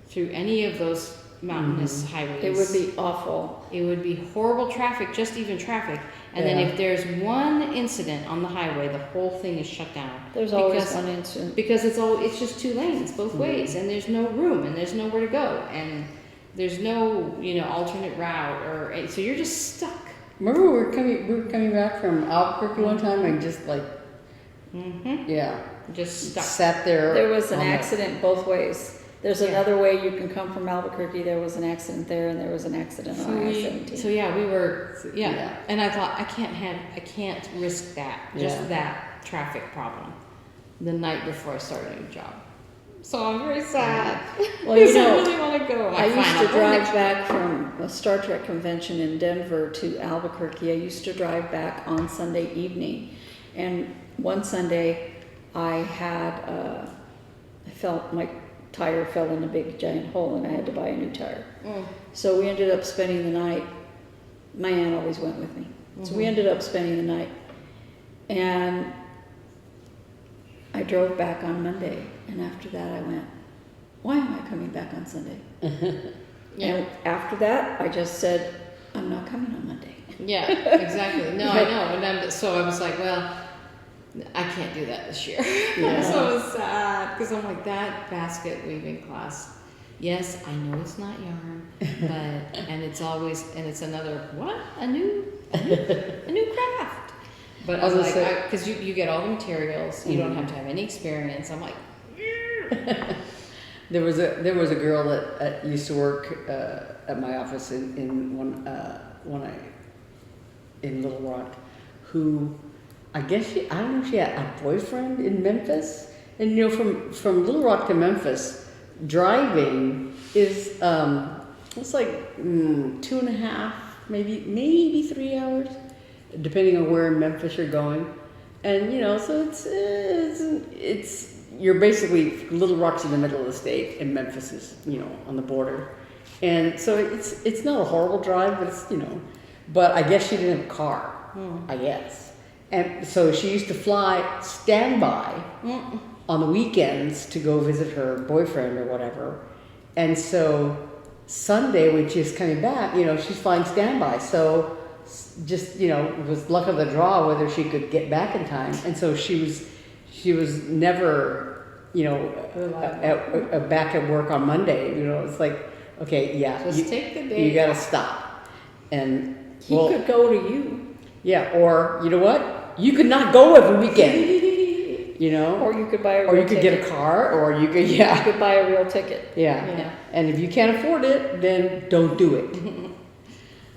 through any of those mountainous highways. It would be awful. It would be horrible traffic, just even traffic. And then if there's one incident on the highway, the whole thing is shut down. There's always one incident. Because it's just 2 lanes both ways, and there's no room, and there's nowhere to go, and there's no, alternate route, so you're just stuck. Remember we were coming back from Albuquerque one time and just like, just stuck. Sat there. There was an accident both ways. There's another way you can come from Albuquerque. There was an accident there, and there was an accident on I-17. So yeah, we were, and I thought, I can't risk that, just that traffic problem the night before I start a new job. So I'm very sad. Well, I really want to go. I used to drive back from a Star Trek convention in Denver to Albuquerque. I used to drive back on Sunday evening. And one Sunday, I felt my tire fell in a big giant hole, and I had to buy a new tire. So we ended up spending the night. My aunt always went with me. So we ended up spending the night. And I drove back on Monday, and after that I went, why am I coming back on Sunday? And after that, I just said, I'm not coming on Monday. Yeah, exactly. No, I know. And so I was like, well, I can't do that this year. So I was sad, because I'm like, that basket weaving class, yes, I know it's not yarn, but, and it's another, what? A new craft. But I was like, because you get all the materials, you don't have to have any experience. I'm like, There was a girl that used to work at my office in Little Rock, who I don't know if she had a boyfriend in Memphis, and from Little Rock to Memphis, driving is it's like 2.5 maybe 3 hours, depending on where in Memphis you're going. And you know, so it's you're basically Little Rock's in the middle of the state, and Memphis is, you know, on the border. And so it's not a horrible drive, but it's, you know, but I guess she didn't have a car. I guess. And so she used to fly standby on the weekends to go visit her boyfriend or whatever. And so Sunday, when she was coming back, you know, she's flying standby. So just, you know, it was luck of the draw whether she could get back in time. And so she was never, you know, back at work on Monday. You know, it's like, okay, yeah, Just take the day. You got to stop. And He could go to you. Yeah, or you know what? You could not go every weekend. You know, Or you could buy a real or you could ticket. get a car, or you could You could buy a real ticket. yeah. And if you can't afford it, then don't do it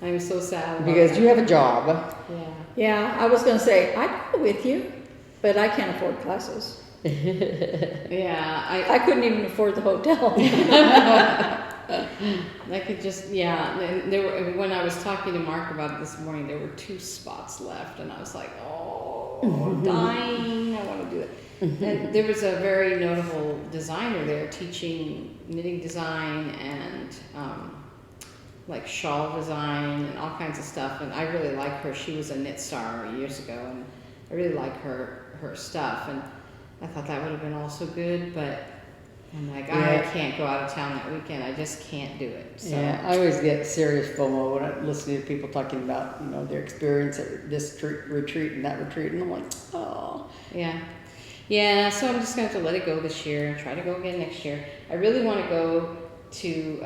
I'm so sad about because that. you have a job. Yeah. Yeah, I was going to say, I'd go with you, but I can't afford classes. Yeah, I couldn't even afford the hotel. I could just, yeah. And there were, when I was talking to Mark about it this morning, there were 2 spots left, and I was like, oh, dying. I want to do it. And there was a very notable designer there teaching knitting design and like shawl design and all kinds of stuff. And I really like her. She was a knit star years ago, and I really like her stuff. And I thought that would have been also good, but I'm like, I can't go out of town that weekend. I just can't do it. So. Yeah, I always get serious FOMO when I'm listening to people talking about, you know, their experience at this retreat and that retreat, and I'm like, oh. Yeah. Yeah, so I'm just going to have to let it go this year and try to go again next year. I really want to go to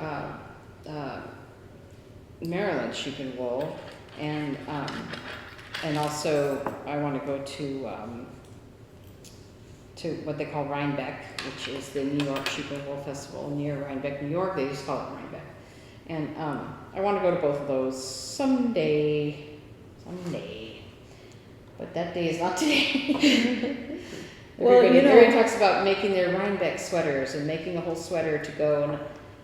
Maryland Sheep and Wool, and also I want to go to what they call Rhinebeck, which is the New York Sheep and Wool Festival near Rhinebeck, New York. They just call it Rhinebeck. And I want to go to both of those someday. But that day is not today. Well, you know- everyone talks about making their Rhinebeck sweaters and making a whole sweater to go,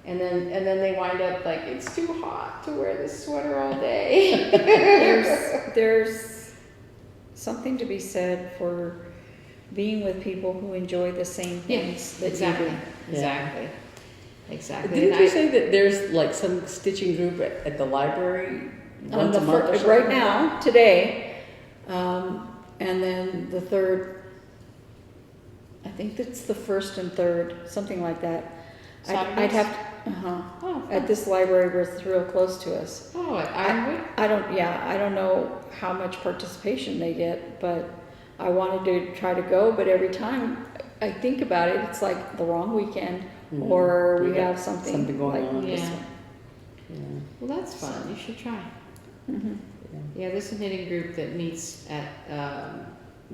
and then they wind up like, it's too hot to wear this sweater all day. There's something to be said for being with people who enjoy the same things that exactly, you do. exactly. Didn't And you say that there's like some stitching group at the library once a month or something? Right now, today, and then the third, I think that's the first and third, something like that. I'd have to, Oh, at this library where it's real close to us. oh, at Ironwood? I don't know how much participation they get, but I wanted to try to go, but every time I think about it, it's like the wrong weekend, or we Yeah, have something going like on. this Yeah. one. Yeah. Well, that's fun. You should try. Mhm. Yeah, there's a knitting group that meets at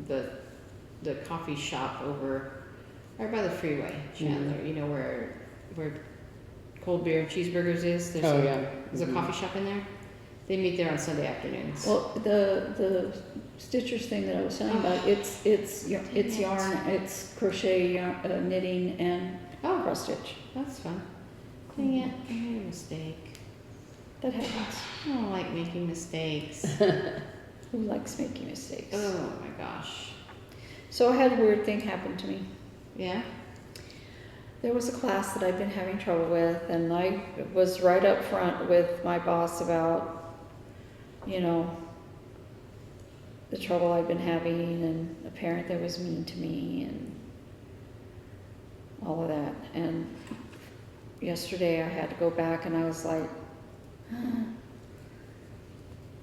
the coffee shop over right by the freeway, Chandler. You know where Cold Beer and Cheeseburgers is. There's Oh, a, yeah. There's a coffee shop in there. They meet there on Sunday afternoons. Well, the Stitchers thing that I was telling about, it's yarn, it's crochet, yarn, knitting, and Oh. cross stitch. That's fun. Dang it, I made a mistake. That happens. I don't like making mistakes. Who likes making mistakes? Oh my gosh. So I had a weird thing happen to me. Yeah? There was a class that I've been having trouble with, and I was right up front with my boss about, you know, the trouble I've been having, and a parent that was mean to me, and all of that. And yesterday I had to go back, and I was like,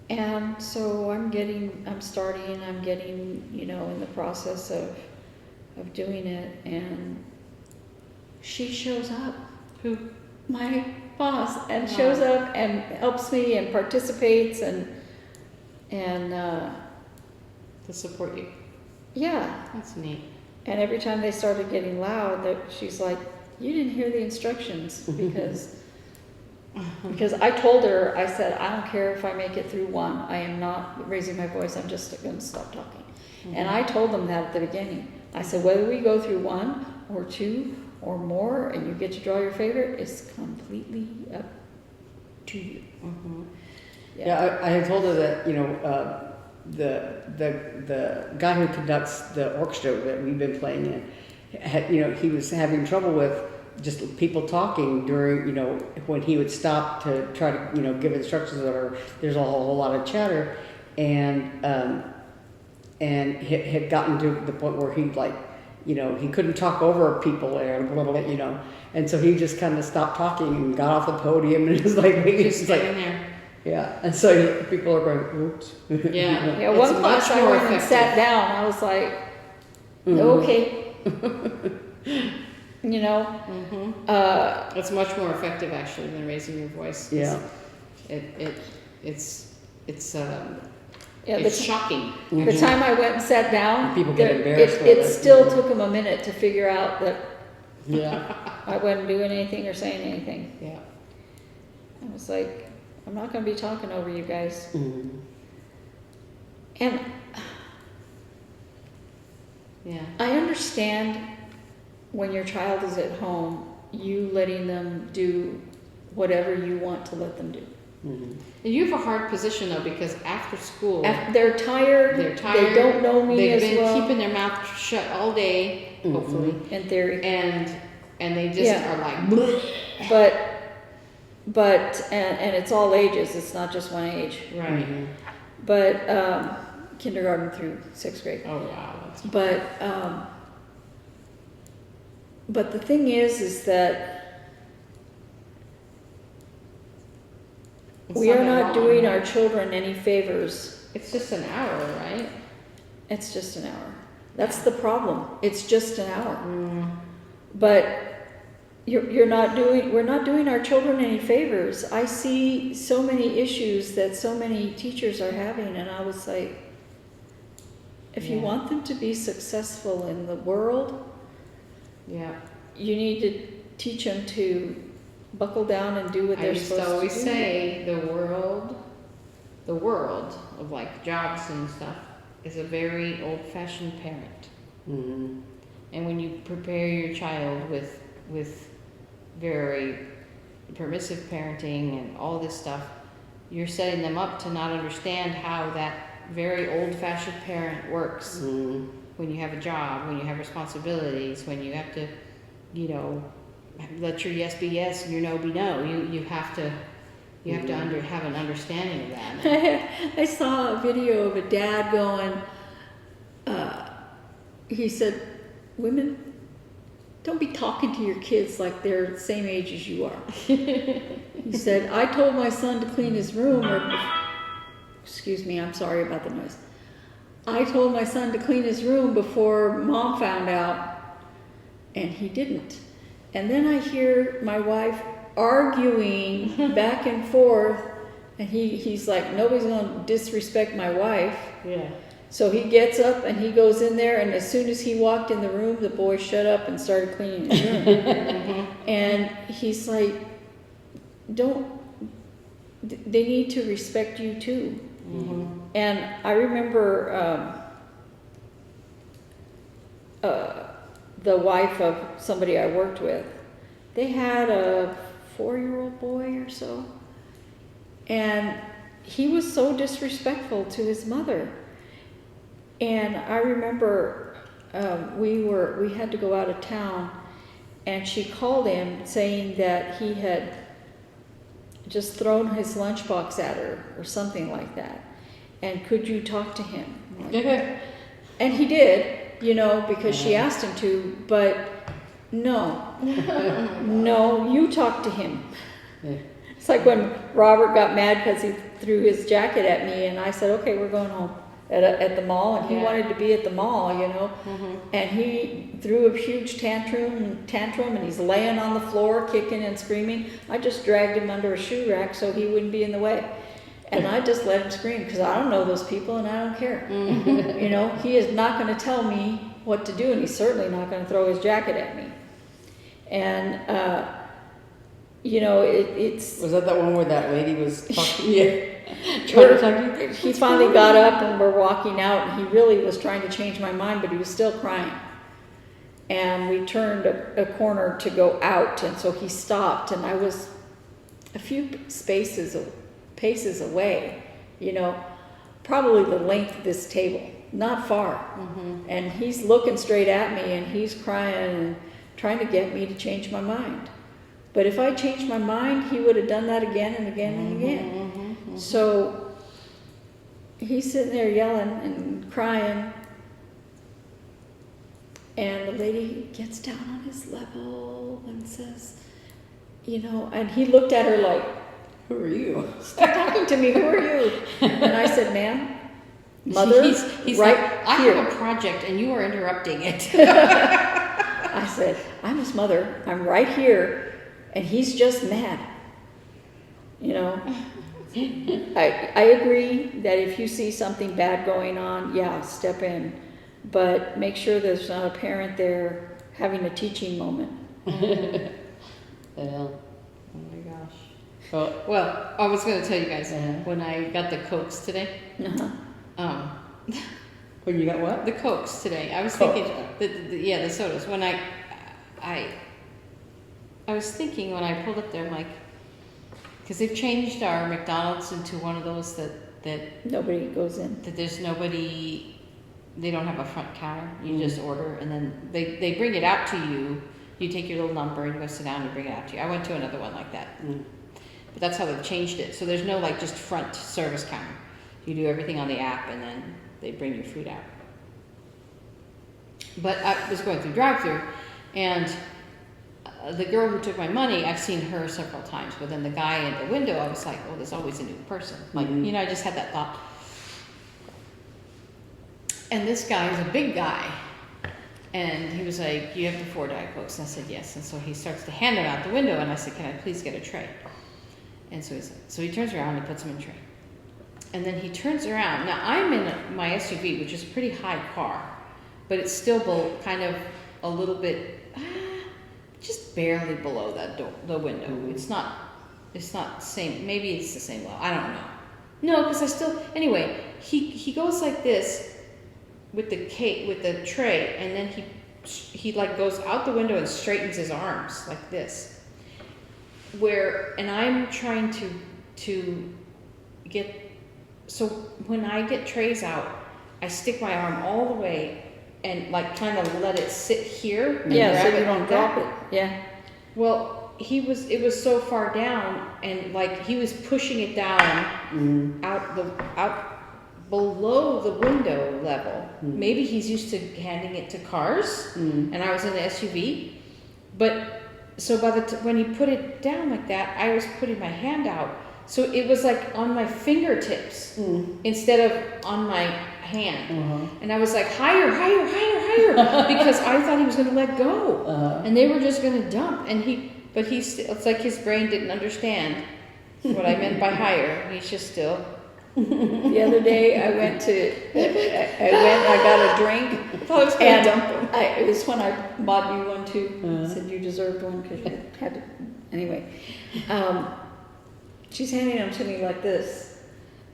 and so I'm getting, you know, in the process of doing it, and she shows up, Who? my boss, and shows up and helps me and participates and To support you. yeah. That's neat. And every time they started getting loud, that she's like, "You didn't hear the instructions," because I told her, I said, "I don't care if I make it through one. I am not raising my voice. I'm just going to stop talking." And I told them that at the beginning. I said, whether we go through 1 or 2 or more, and you get to draw your favorite, it's completely up to you. Yeah, I had told her that, you know, the guy who conducts the orchestra that we've been playing in, had, you know, he was having trouble with just people talking during, you know, when he would stop to try to, you know, give instructions, or there's a whole lot of chatter, and had gotten to the point where he, like, you know, he couldn't talk over people there a little bit, you know, and so he just kind of stopped talking and got off the podium and was like, Just standing there. yeah, and so people are going, oops. Yeah. Yeah, It's one class much I more went and effective. sat down, I was like, Mhm. okay. You know, Mm-hmm. It's much more effective actually than raising your voice. Yeah. It's yeah, it's shocking. the time I went and sat down, People get there- embarrassed it with it. still took them a minute to figure out that Yeah. I wasn't doing anything or saying anything. Yeah. I was like, I'm not going to be talking over you guys. Mhm. And Yeah. I understand when your child is at home, you letting them do whatever you want to let them do. Mhm. And you have a hard position though, because after school, They're tired. they're tired. They don't know me They've as been well. keeping their mouth shut all day, Mhm. hopefully, In theory, and they just Yeah. are like, "Bleh." but and it's all ages. It's not just one age. Right. Mhm. But kindergarten through 6th grade. Oh wow. That's But the thing is that it's we are that not long. doing our children any favors. It's just an hour, right? It's just an hour. That's the problem. It's just an hour. Mm. But we're not doing our children any favors. I see so many issues that so many teachers are having, and I was like, if you Yeah. want them to be successful in the world, Yeah. you need to teach them to buckle down and do what I they're used supposed to always do. say the world of like jobs and stuff is a very old-fashioned parent. Mhm. And when you prepare your child with very permissive parenting and all this stuff, you're setting them up to not understand how that very old-fashioned parent works. Mhm. When you have a job, when you have responsibilities, when you have to, you know, let your yes be yes and your no be no. You have to have an understanding of that. I saw a video of a dad going, he said, women, don't be talking to your kids like they're the same age as you are. He said, I told my son to clean his room, excuse me, I'm sorry about the noise. I told my son to clean his room before mom found out, and he didn't. And then I hear my wife arguing back and forth, and he's like, nobody's going to disrespect my wife. Yeah. So he gets up and he goes in there, and as soon as he walked in the room, the boy shut up and started cleaning his room. And he's like, they need to respect you too. Mm-hmm. And I remember the wife of somebody I worked with, they had a 4-year-old boy or so, and he was so disrespectful to his mother. And I remember we had to go out of town, and she called him saying that he had just thrown his lunchbox at her or something like that. And could you talk to him? And he did, you know, because she asked him to, but no, you talk to him. Yeah. It's like when Robert got mad because he threw his jacket at me, and I said, okay, we're going home at the mall, and he Yeah. wanted to be at the mall, you know, and he threw a huge tantrum, and he's laying on the floor, kicking and screaming. I just dragged him under a shoe rack so he wouldn't be in the way. And I just let him scream, because I don't know those people and I don't care. You know, he is not going to tell me what to do, and he's certainly not going to throw his jacket at me. And, you know, it's... Was that one where that lady was talking? Yeah. Trying to talk to you? He finally got up and we're walking out, and he really was trying to change my mind, but he was still crying. And we turned a corner to go out, and so he stopped, and I was a few spaces paces away, probably the length of this table, not far. And he's looking straight at me and he's crying and trying to get me to change my mind. But if I changed my mind, he would have done that again and again and again. So he's sitting there yelling and crying. And the lady gets down on his level and says, and he looked at her like, Who are you? "Stop talking to me, who are you?" And I said, "Ma'am, mother, He's right like, I here." have a project and you are interrupting it. I said, "I'm his mother, I'm right here, and he's just mad." I agree that if you see something bad going on, yeah, step in. But make sure there's not a parent there having a teaching moment. Yeah. Oh my gosh. Well, I was going to tell you guys, when I got the Cokes today, When you got what? the Cokes today, I was Coke. thinking, the sodas, when I was thinking when I pulled up there, I'm like, because they've changed our McDonald's into one of those that Nobody goes in. there's nobody, they don't have a front counter. You just order, and then they bring it out to you. You take your little number and you go sit down and bring it out to you. I went to another one like that. But that's how they've changed it. So there's no just front service counter. You do everything on the app and then they bring your food out. But I was going through drive-thru and the girl who took my money, I've seen her several times, but then the guy in the window, I was like, oh, there's always a new person. I just had that thought. And this guy is a big guy. And he was like, "You have the 4 Diet Cokes?" And I said, "Yes." And so he starts to hand them out the window, and I said, "Can I please get a tray?" And so he turns around and puts them in a tray. And then he turns around. Now, I'm in my SUV, which is a pretty high car, but it's still kind of a little bit, just barely below the window. It's not the same. Maybe it's the same level. I don't know. No, because anyway, he goes like this with the tray, and then he goes out the window and straightens his arms like this. And I'm trying to get, so when I get trays out, I stick my arm all the way and kind of let it sit here. And Yeah, so grab you don't drop it. Yeah. Well, it was so far down, and he was pushing it down out below the window level. Maybe he's used to handing it to cars, and I was in the SUV. But so when he put it down like that, I was putting my hand out, so it was on my fingertips instead of on my hand. And I was like, higher, higher, higher, higher, because I thought he was going to let go, and they were just going to dump. But it's like his brain didn't understand what I meant by higher. He's just still. The other day I got a drink. I thought I was going to dump him. It was when I bought you one too. Said you deserved one because you had to. Anyway, she's handing them to me like this.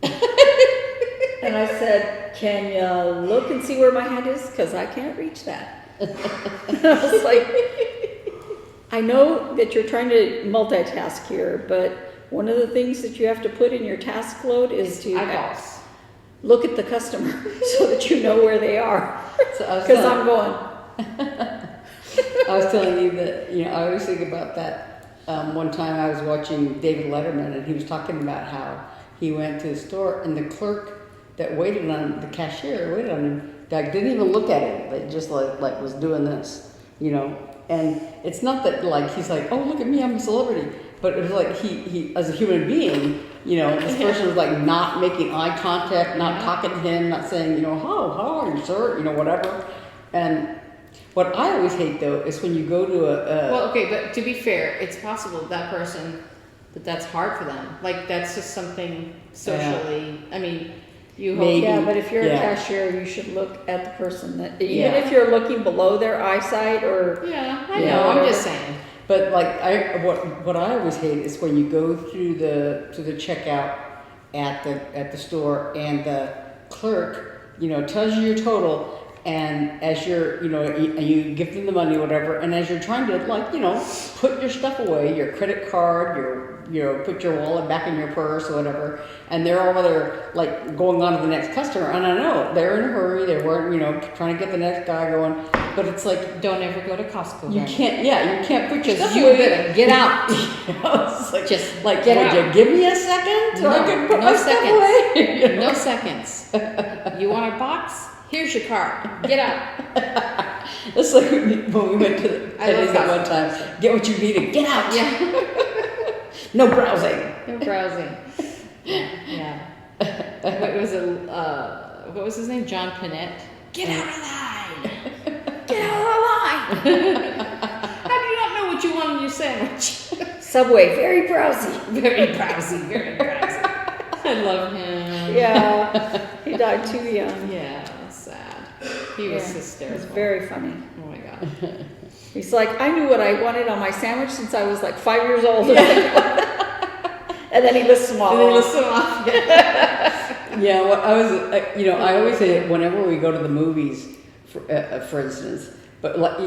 And I said, "Can you look and see where my hand is? Because I can't reach that." And I was like, I know that you're trying to multitask here, but one of the things that you have to put in your task load is to eyeballs. Look at the customer so that you know where they are. Because I'm going. I was telling you that, I always think about that. One time I was watching David Letterman, and he was talking about how he went to the store, and the clerk that waited on him, the cashier waited on him, didn't even look at him. They just was doing this, And it's not that he's like, "Oh, look at me, I'm a celebrity." But it was he as a human being, this person was not making eye contact, not talking to him, not saying, how are you, sir, whatever. And what I always hate though is when you go to Well, okay, but to be fair, it's possible that person, that's hard for them. That's just something socially. I mean, you hope. Maybe. Yeah, but if you're a cashier, you should look at the person even if you're looking below their eyesight or. Yeah, I know. I'm just saying. But what I always hate is when you go through to the checkout at the store, and the clerk tells you your total, and as you're, you give them the money or whatever, and as you're trying to, like, put your stuff away, your credit card, put your wallet back in your purse or whatever, and they're over there, like, going on to the next customer, and I know, they're in a hurry, they weren't, trying to get the next guy going, but it's like, Don't ever go to Costco. you can't put your stuff you away. better get out. It's like, Just like, get would out. you give me a second so I can put no my stuff seconds. away? No seconds. You want a box? Here's your card. Get out. It's like when we went to the I love Penny's at one Costco. time. Get what you needed. Get out. Yeah. No browsing. No browsing. Yeah. What was his name? John Panette. Get out of line. Get out of line. How do you not know what you want in your sandwich? Subway, very browsy. Very browsy. Very browsy. I love him. Yeah, he died too young. Yeah. Sad. He was It hysterical. was very funny. Oh my god. He's like, I knew what I wanted on my sandwich since I was like 5 years old. And then he lists them all. And then listen off. Yeah, well, I always say whenever we go to the movies, for instance, but like,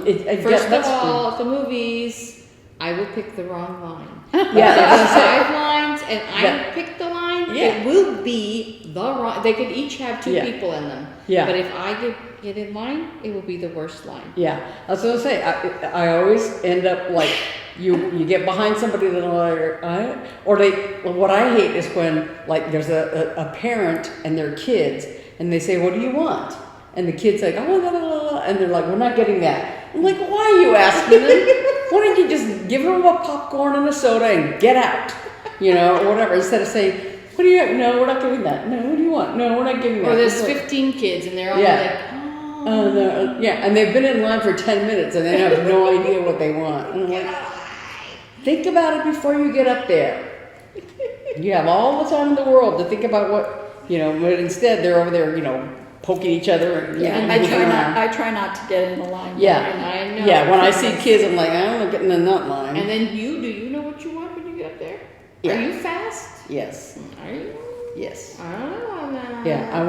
First of all, at the movies, I will pick the wrong line. Yeah, There's 5 lines, and I Yeah. pick the line. Yeah. It will be the wrong. They could each have 2 Yeah. people in them. Yeah. But if I get in line, it will be the worst line. yeah, I was gonna say, I always end up like, you get behind somebody that what I hate is when, like, there's a parent and their kids, and they say, what do you want? And the kid's like, oh, blah, blah, blah, and they're like, we're not getting that. I'm like, why are you asking them? Why don't you just give them a popcorn and a soda and get out? Or whatever, instead of saying, what do you, no, we're not giving that. No, what do you want? No, we're not giving that. Or there's It's like, 15 kids, and they're all Yeah. like, no, yeah, and they've been in line for 10 minutes and they have no idea what they want. And I'm like, think about it before you get up there. You have all the time in the world to think about what, but instead they're over there, poking each other. And, Yeah, moving I around. try not to get in the line. Yeah. I know. Yeah, when I see kids, I'm like, I'm not getting in that line. And then do you know what you want when you get up there? Yeah. Are you fast? Yes, Are you? yes. I don't know. Yeah, I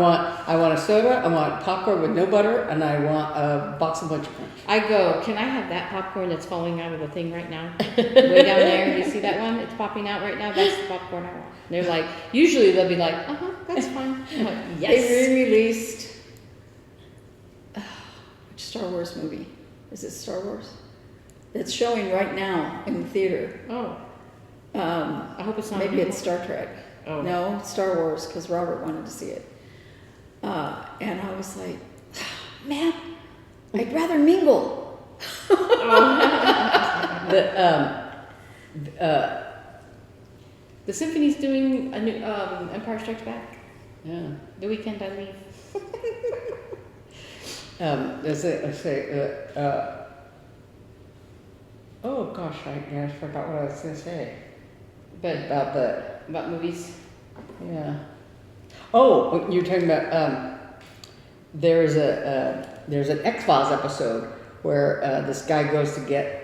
want a soda, I want popcorn with no butter, and I want a box of Bunch of Crunch. I go, can I have that popcorn that's falling out of the thing right now? Way down there, you see that one? It's popping out right now. That's the popcorn I want. And they're like, usually they'll be like, that's fine. I'm like, yes. They re-released which Star Wars movie? Is it Star Wars? It's showing right now in the theater. Oh, I hope it's not. Maybe it's Star Trek. Oh. No, Star Wars, because Robert wanted to see it. And I was like, man, I'd rather mingle. The symphony's doing a new Empire Strikes Back. Yeah. The weekend I leave. Oh gosh, I forgot what I was going to say. But About movies. yeah. Oh, you're talking about there's an X-Files episode where this guy goes to get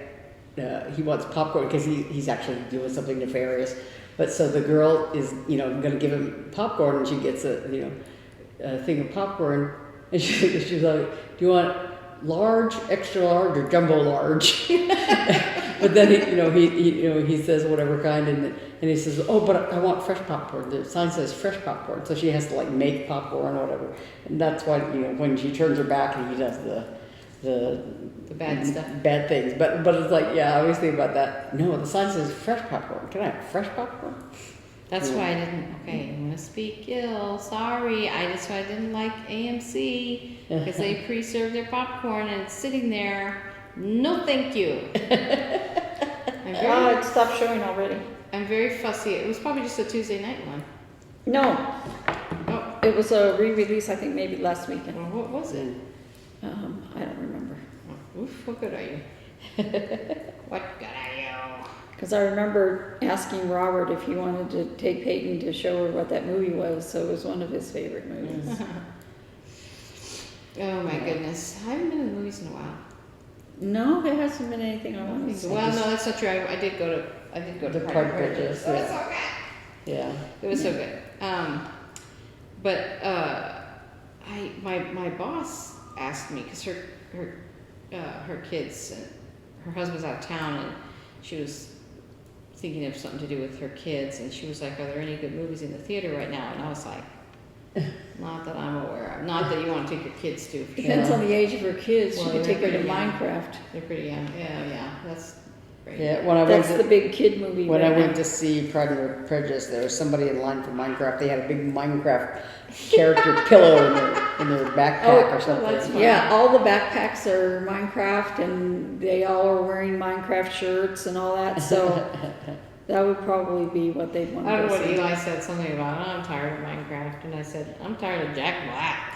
he wants popcorn because he's actually doing something nefarious. But so the girl is going to give him popcorn, and she gets a thing of popcorn, and she's like, "Do you want large, extra large, or jumbo large?" But then he says whatever kind, and he says, "Oh, but I want fresh popcorn." The sign says fresh popcorn, so she has to like make popcorn or whatever, and that's why when she turns her back and he does the bad stuff. bad things. But it's like, yeah, I always think about that. No, the sign says fresh popcorn. Can I have fresh popcorn? That's why I didn't. Okay, I'm gonna speak ill. Sorry, that's why I didn't like AMC because they pre-serve their popcorn and it's sitting there. No, thank you. It stopped showing already. I'm very fussy. It was probably just a Tuesday night one. No, Oh, it was a re-release. I think maybe last weekend. well, what was it? I don't remember. Oh, oof, what good are you? What good are you? Because I remember asking Robert if he wanted to take Peyton to show her what that movie was, so it was one of his favorite movies. Oh my goodness, I haven't been in the movies in a while. No, there hasn't been anything I want to see. Well, no, that's not true. I did go to The Park Bridges, It was yeah. so good. Yeah. It was so good. But my boss, asked me because her kids and her husband's out of town, and she was thinking of something to do with her kids, and she was like, "Are there any good movies in the theater right now?" And I was like, "Not that I'm aware of. Not that you want to take your kids to." Depends on the age of her kids. Well, She could they're take her to pretty young. Minecraft. They're pretty young. Yeah, that's great. Yeah, when I went That's to, the big kid movie. when I right went now. to see Pride and Prejudice, there was somebody in line for Minecraft. They had a big Minecraft character pillow in their backpack or something. that's fun. Yeah, all the backpacks are Minecraft, and they all are wearing Minecraft shirts and all that. So that would probably be what they'd want I don't to know go what see. Eli said something about, "Oh, I'm tired of Minecraft," and I said, "I'm tired of Jack Black."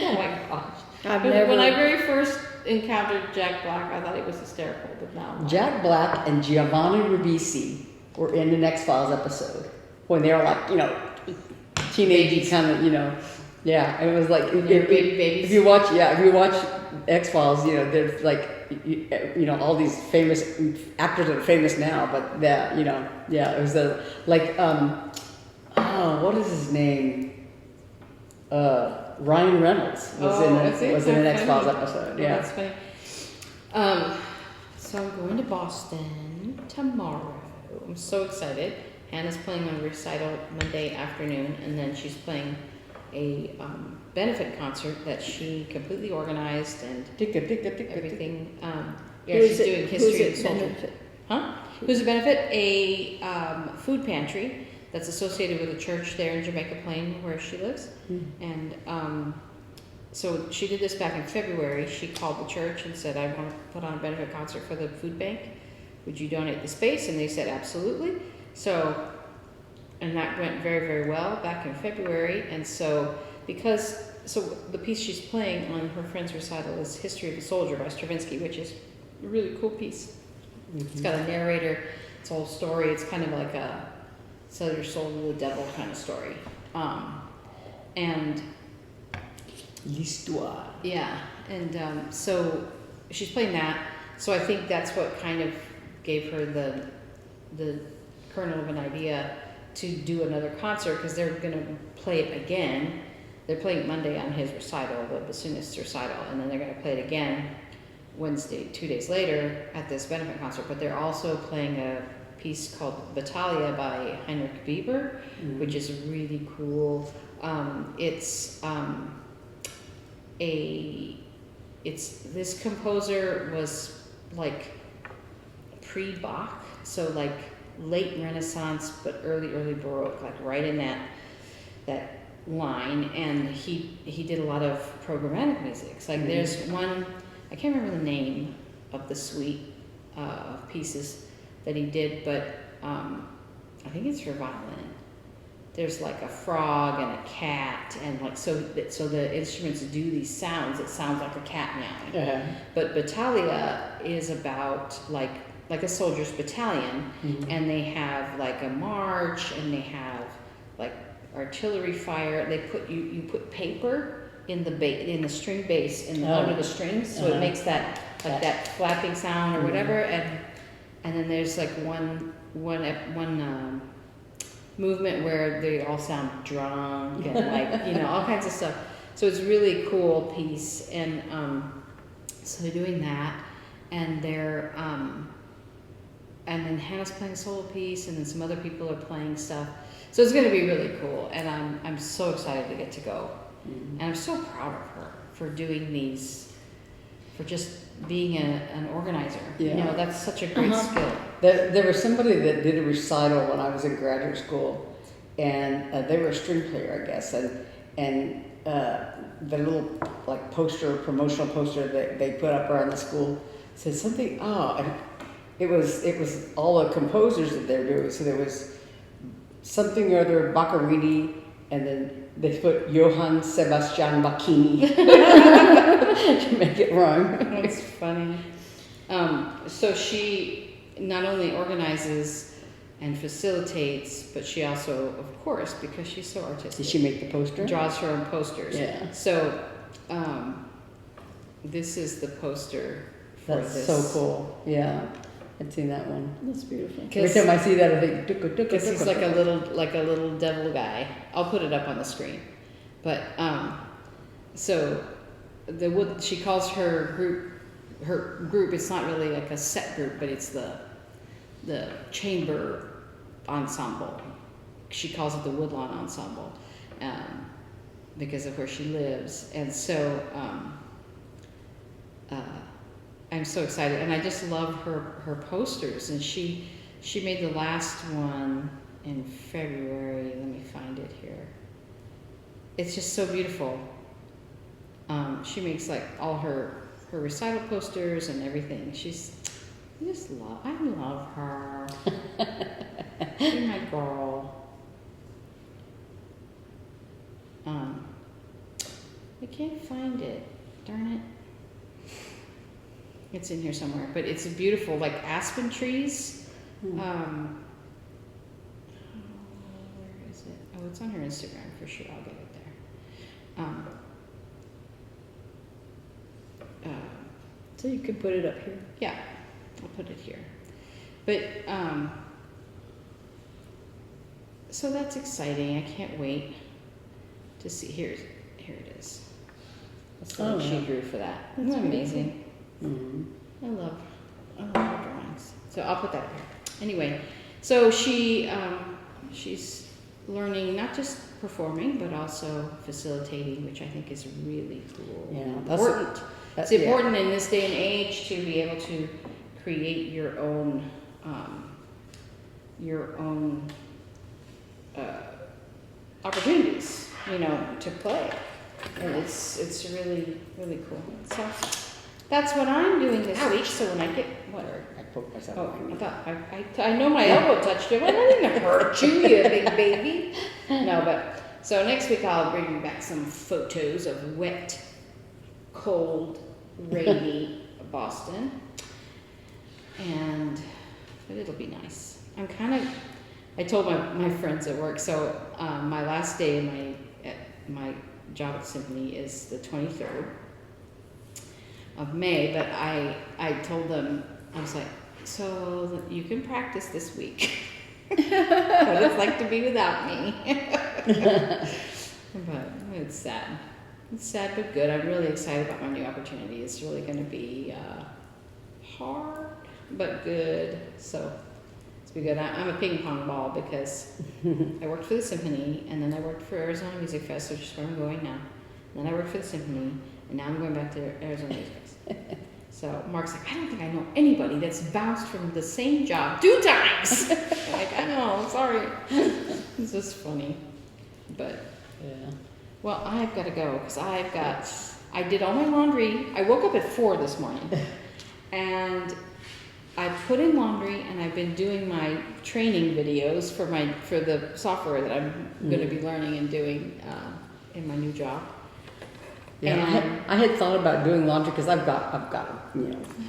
Oh my gosh! I've When never. I very first encountered Jack Black, I thought he was hysterical, but now I'm not. Jack Black and Giovanni Ribisi were in an X-Files episode when they were like, teenagey Babies. kind of, yeah, it was like, They're baby babies. if you watch X-Files, there's like, all these famous actors that are famous now, but it was what is his name? Ryan Reynolds was in an X-Files episode. Oh, Yeah. that's funny. So I'm going to Boston tomorrow. I'm so excited. Hannah's playing on recital Monday afternoon, and then she's playing a benefit concert that she completely organized and everything. She's doing history and soldier. benefit? Huh? Who's a benefit? A food pantry that's associated with a church there in Jamaica Plain where she lives. And so she did this back in February. She called the church and said, "I want to put on a benefit concert for the food bank. Would you donate the space?" And they said, "Absolutely." And that went very, very well back in February. And so the piece she's playing on her friend's recital is History of a Soldier by Stravinsky, which is a really cool piece. It's got a narrator. It's a whole story. It's kind of like a sell your soul to the devil kind of story. And L'histoire. yeah, and so she's playing that. So I think that's what kind of gave her the kernel of an idea to do another concert, because they're going to play it again. They're playing it Monday on his recital, the bassoonist's recital, and then they're going to play it again Wednesday, 2 days later, at this benefit concert. But they're also playing a piece called Battaglia by Heinrich Weber, which is really cool. This composer was like pre-Bach, so like late Renaissance but early Baroque, like right in that line. And he did a lot of programmatic music. It's like there's one, I can't remember the name of the suite of pieces that he did, but I think it's for violin. There's like a frog and a cat, and like so the instruments do these sounds. It sounds like a cat meowing. Uh-huh. But Battaglia is about like a soldier's battalion, and they have like a march, and they have like artillery fire. They put you put paper in the string bass under the strings, so it makes that like that flapping sound or whatever, and then there's like one movement where they all sound drunk and like all kinds of stuff. So it's a really cool piece, and so they're doing that, and they're and then Hannah's playing a solo piece, and then some other people are playing stuff. So it's going to be really cool, and I'm so excited to get to go, and I'm so proud of her for doing these, for just being an organizer. Yeah. That's such a great skill. There was somebody that did a recital when I was in graduate school, and they were a string player, I guess, and the little like promotional poster that they put up around the school said something. And it was all the composers that they were doing. So there was something or other Boccherini, and then they put Johann Sebastian Bacchini to make it rhyme. That's funny. So she not only organizes and facilitates, but she also, of course, because she's so artistic, Did she make the poster? draws her own posters. Yeah. So this is the poster for That's this. so cool. Yeah, I'd seen that one. That's beautiful. Every time I see that, I think, Because he's like a little devil guy. I'll put it up on the screen. But so the wood, she calls her group, it's not really like a set group, but it's the chamber ensemble. She calls it the Woodlawn Ensemble, because of where she lives. And so I'm so excited, and I just love her posters. And she made the last one in February. Let me find it here. It's just so beautiful. She makes like all her recital posters and everything. I love her. She's my girl. I can't find it. Darn it. It's in here somewhere, but it's a beautiful, like aspen trees. Where is it? Oh, it's on her Instagram for sure. I'll get it there. So you could put it up here. Yeah, I'll put it here. But so that's exciting. I can't wait to see. Here it is. That's the one she drew for that. Isn't that amazing? Mm-hmm. I love her drawings. So I'll put that here. Anyway, so she's learning not just performing, but also facilitating, which I think is really cool. Yeah, Important. It's important in this day and age to be able to create your own opportunities, to play, and it's really, really cool. So that's what I'm doing this week. So when I get I poked myself. Oh, I thought I know my elbow touched it. Well, I didn't hurt you, you big baby. No, but so next week I'll bring you back some photos of wet, cold, rainy Boston, but it'll be nice. I told my friends at work. So my last day at my job at Symphony is the 23rd of May, but I told them, I was like, so you can practice this week. What it's like to be without me. But it's sad. It's sad but good. I'm really excited about my new opportunity. It's really going to be hard but good. So it's be good. I'm a ping pong ball because I worked for the Symphony, and then I worked for Arizona Music Fest, which is where I'm going now. And then I worked for the Symphony, and now I'm going back to Arizona Music Fest. So Mark's like, I don't think I know anybody that's bounced from the same job 2 times. I'm like, I know, sorry. It's just funny. But, Yeah. well, I've got to go because I did all my laundry. I woke up at 4 this morning, and I put in laundry, and I've been doing my training videos for the software that I'm going to be learning and doing in my new job. Yeah, And I had thought about doing laundry because I've got a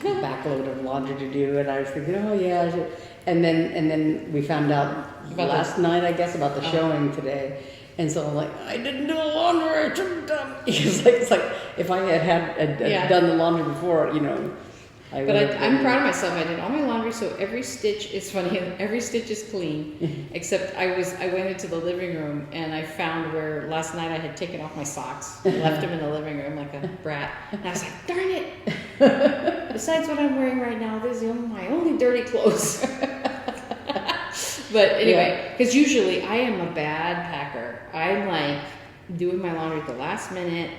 backload of laundry to do, and I was thinking, oh yeah, I should. And then we found out last night, I guess, about the showing today, and so I'm like, I didn't do the laundry. I should have done. It's like if I had done the laundry before, But I'm proud of myself. I did all my laundry, so every stitch is funny. Every stitch is clean, except I went into the living room and I found where last night I had taken off my socks, left them in the living room like a brat, and I was like, darn it! Besides what I'm wearing right now, this is my only dirty clothes. But anyway, because usually I am a bad packer. I'm like doing my laundry at the last minute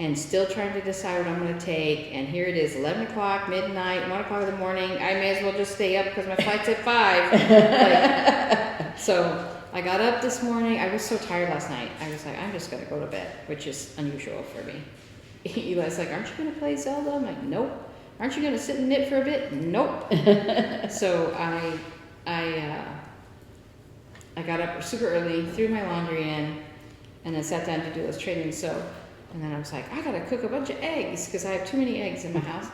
and still trying to decide what I'm going to take. And here it is, 11 o'clock, midnight, 1 o'clock in the morning. I may as well just stay up because my flight's at 5. So I got up this morning. I was so tired last night. I was like, I'm just going to go to bed, which is unusual for me. Eli's like, aren't you going to play Zelda? I'm like, nope. Aren't you going to sit and knit for a bit? Nope. So I got up super early, threw my laundry in, and then sat down to do those trainings. And then I was like, I gotta cook a bunch of eggs because I have too many eggs in my house.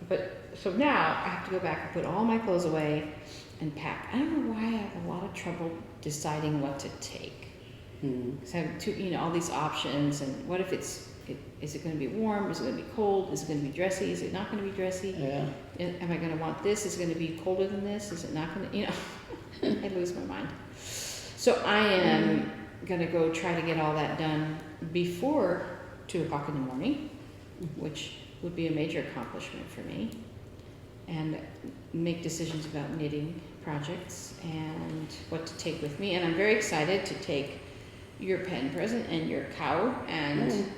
But so now I have to go back and put all my clothes away and pack. I don't know why I have a lot of trouble deciding what to take. Because I have all these options, and what if is it going to be warm? Is it going to be cold? Is it going to be dressy? Is it not going to be dressy? Yeah. Am I going to want this? Is it going to be colder than this? Is it not going to, I lose my mind. So I am gonna go try to get all that done before 2 o'clock in the morning, which would be a major accomplishment for me, and make decisions about knitting projects and what to take with me. And I'm very excited to take your pen present and your cow and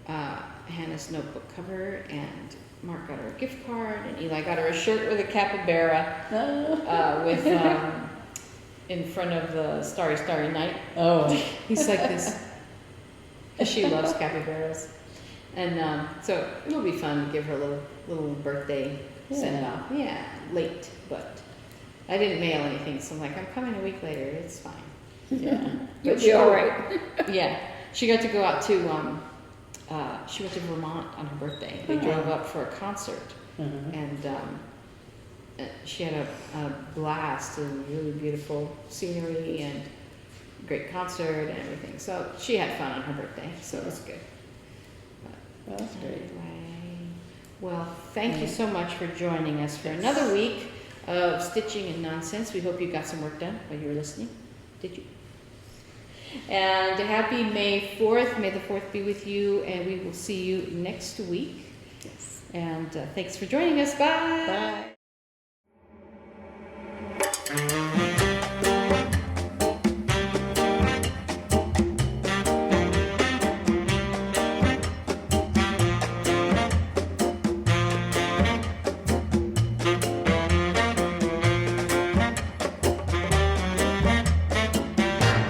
Hannah's notebook cover, and Mark got her a gift card, and Eli got her a shirt with a capybara with in front of the Starry Starry Night. Oh. He's like this. She loves capybaras, and so it'll be fun to give her a little birthday send off. Yeah, late, but I didn't mail anything, so I'm like, I'm coming a week later. It's fine. Yeah. You'll be all right. Yeah, she got to go out to. She went to Vermont on her birthday. They drove up for a concert, and she had a blast and really beautiful scenery and great concert and everything. So she had fun on her birthday, so it was good. Well, that's great. Anyway, well, thank you so much for joining us for another week of stitching and nonsense. We hope you got some work done while you were listening. Did you? And happy May 4th. May the 4th be with you, and we will see you next week. Yes. And thanks for joining us. Bye. Bye.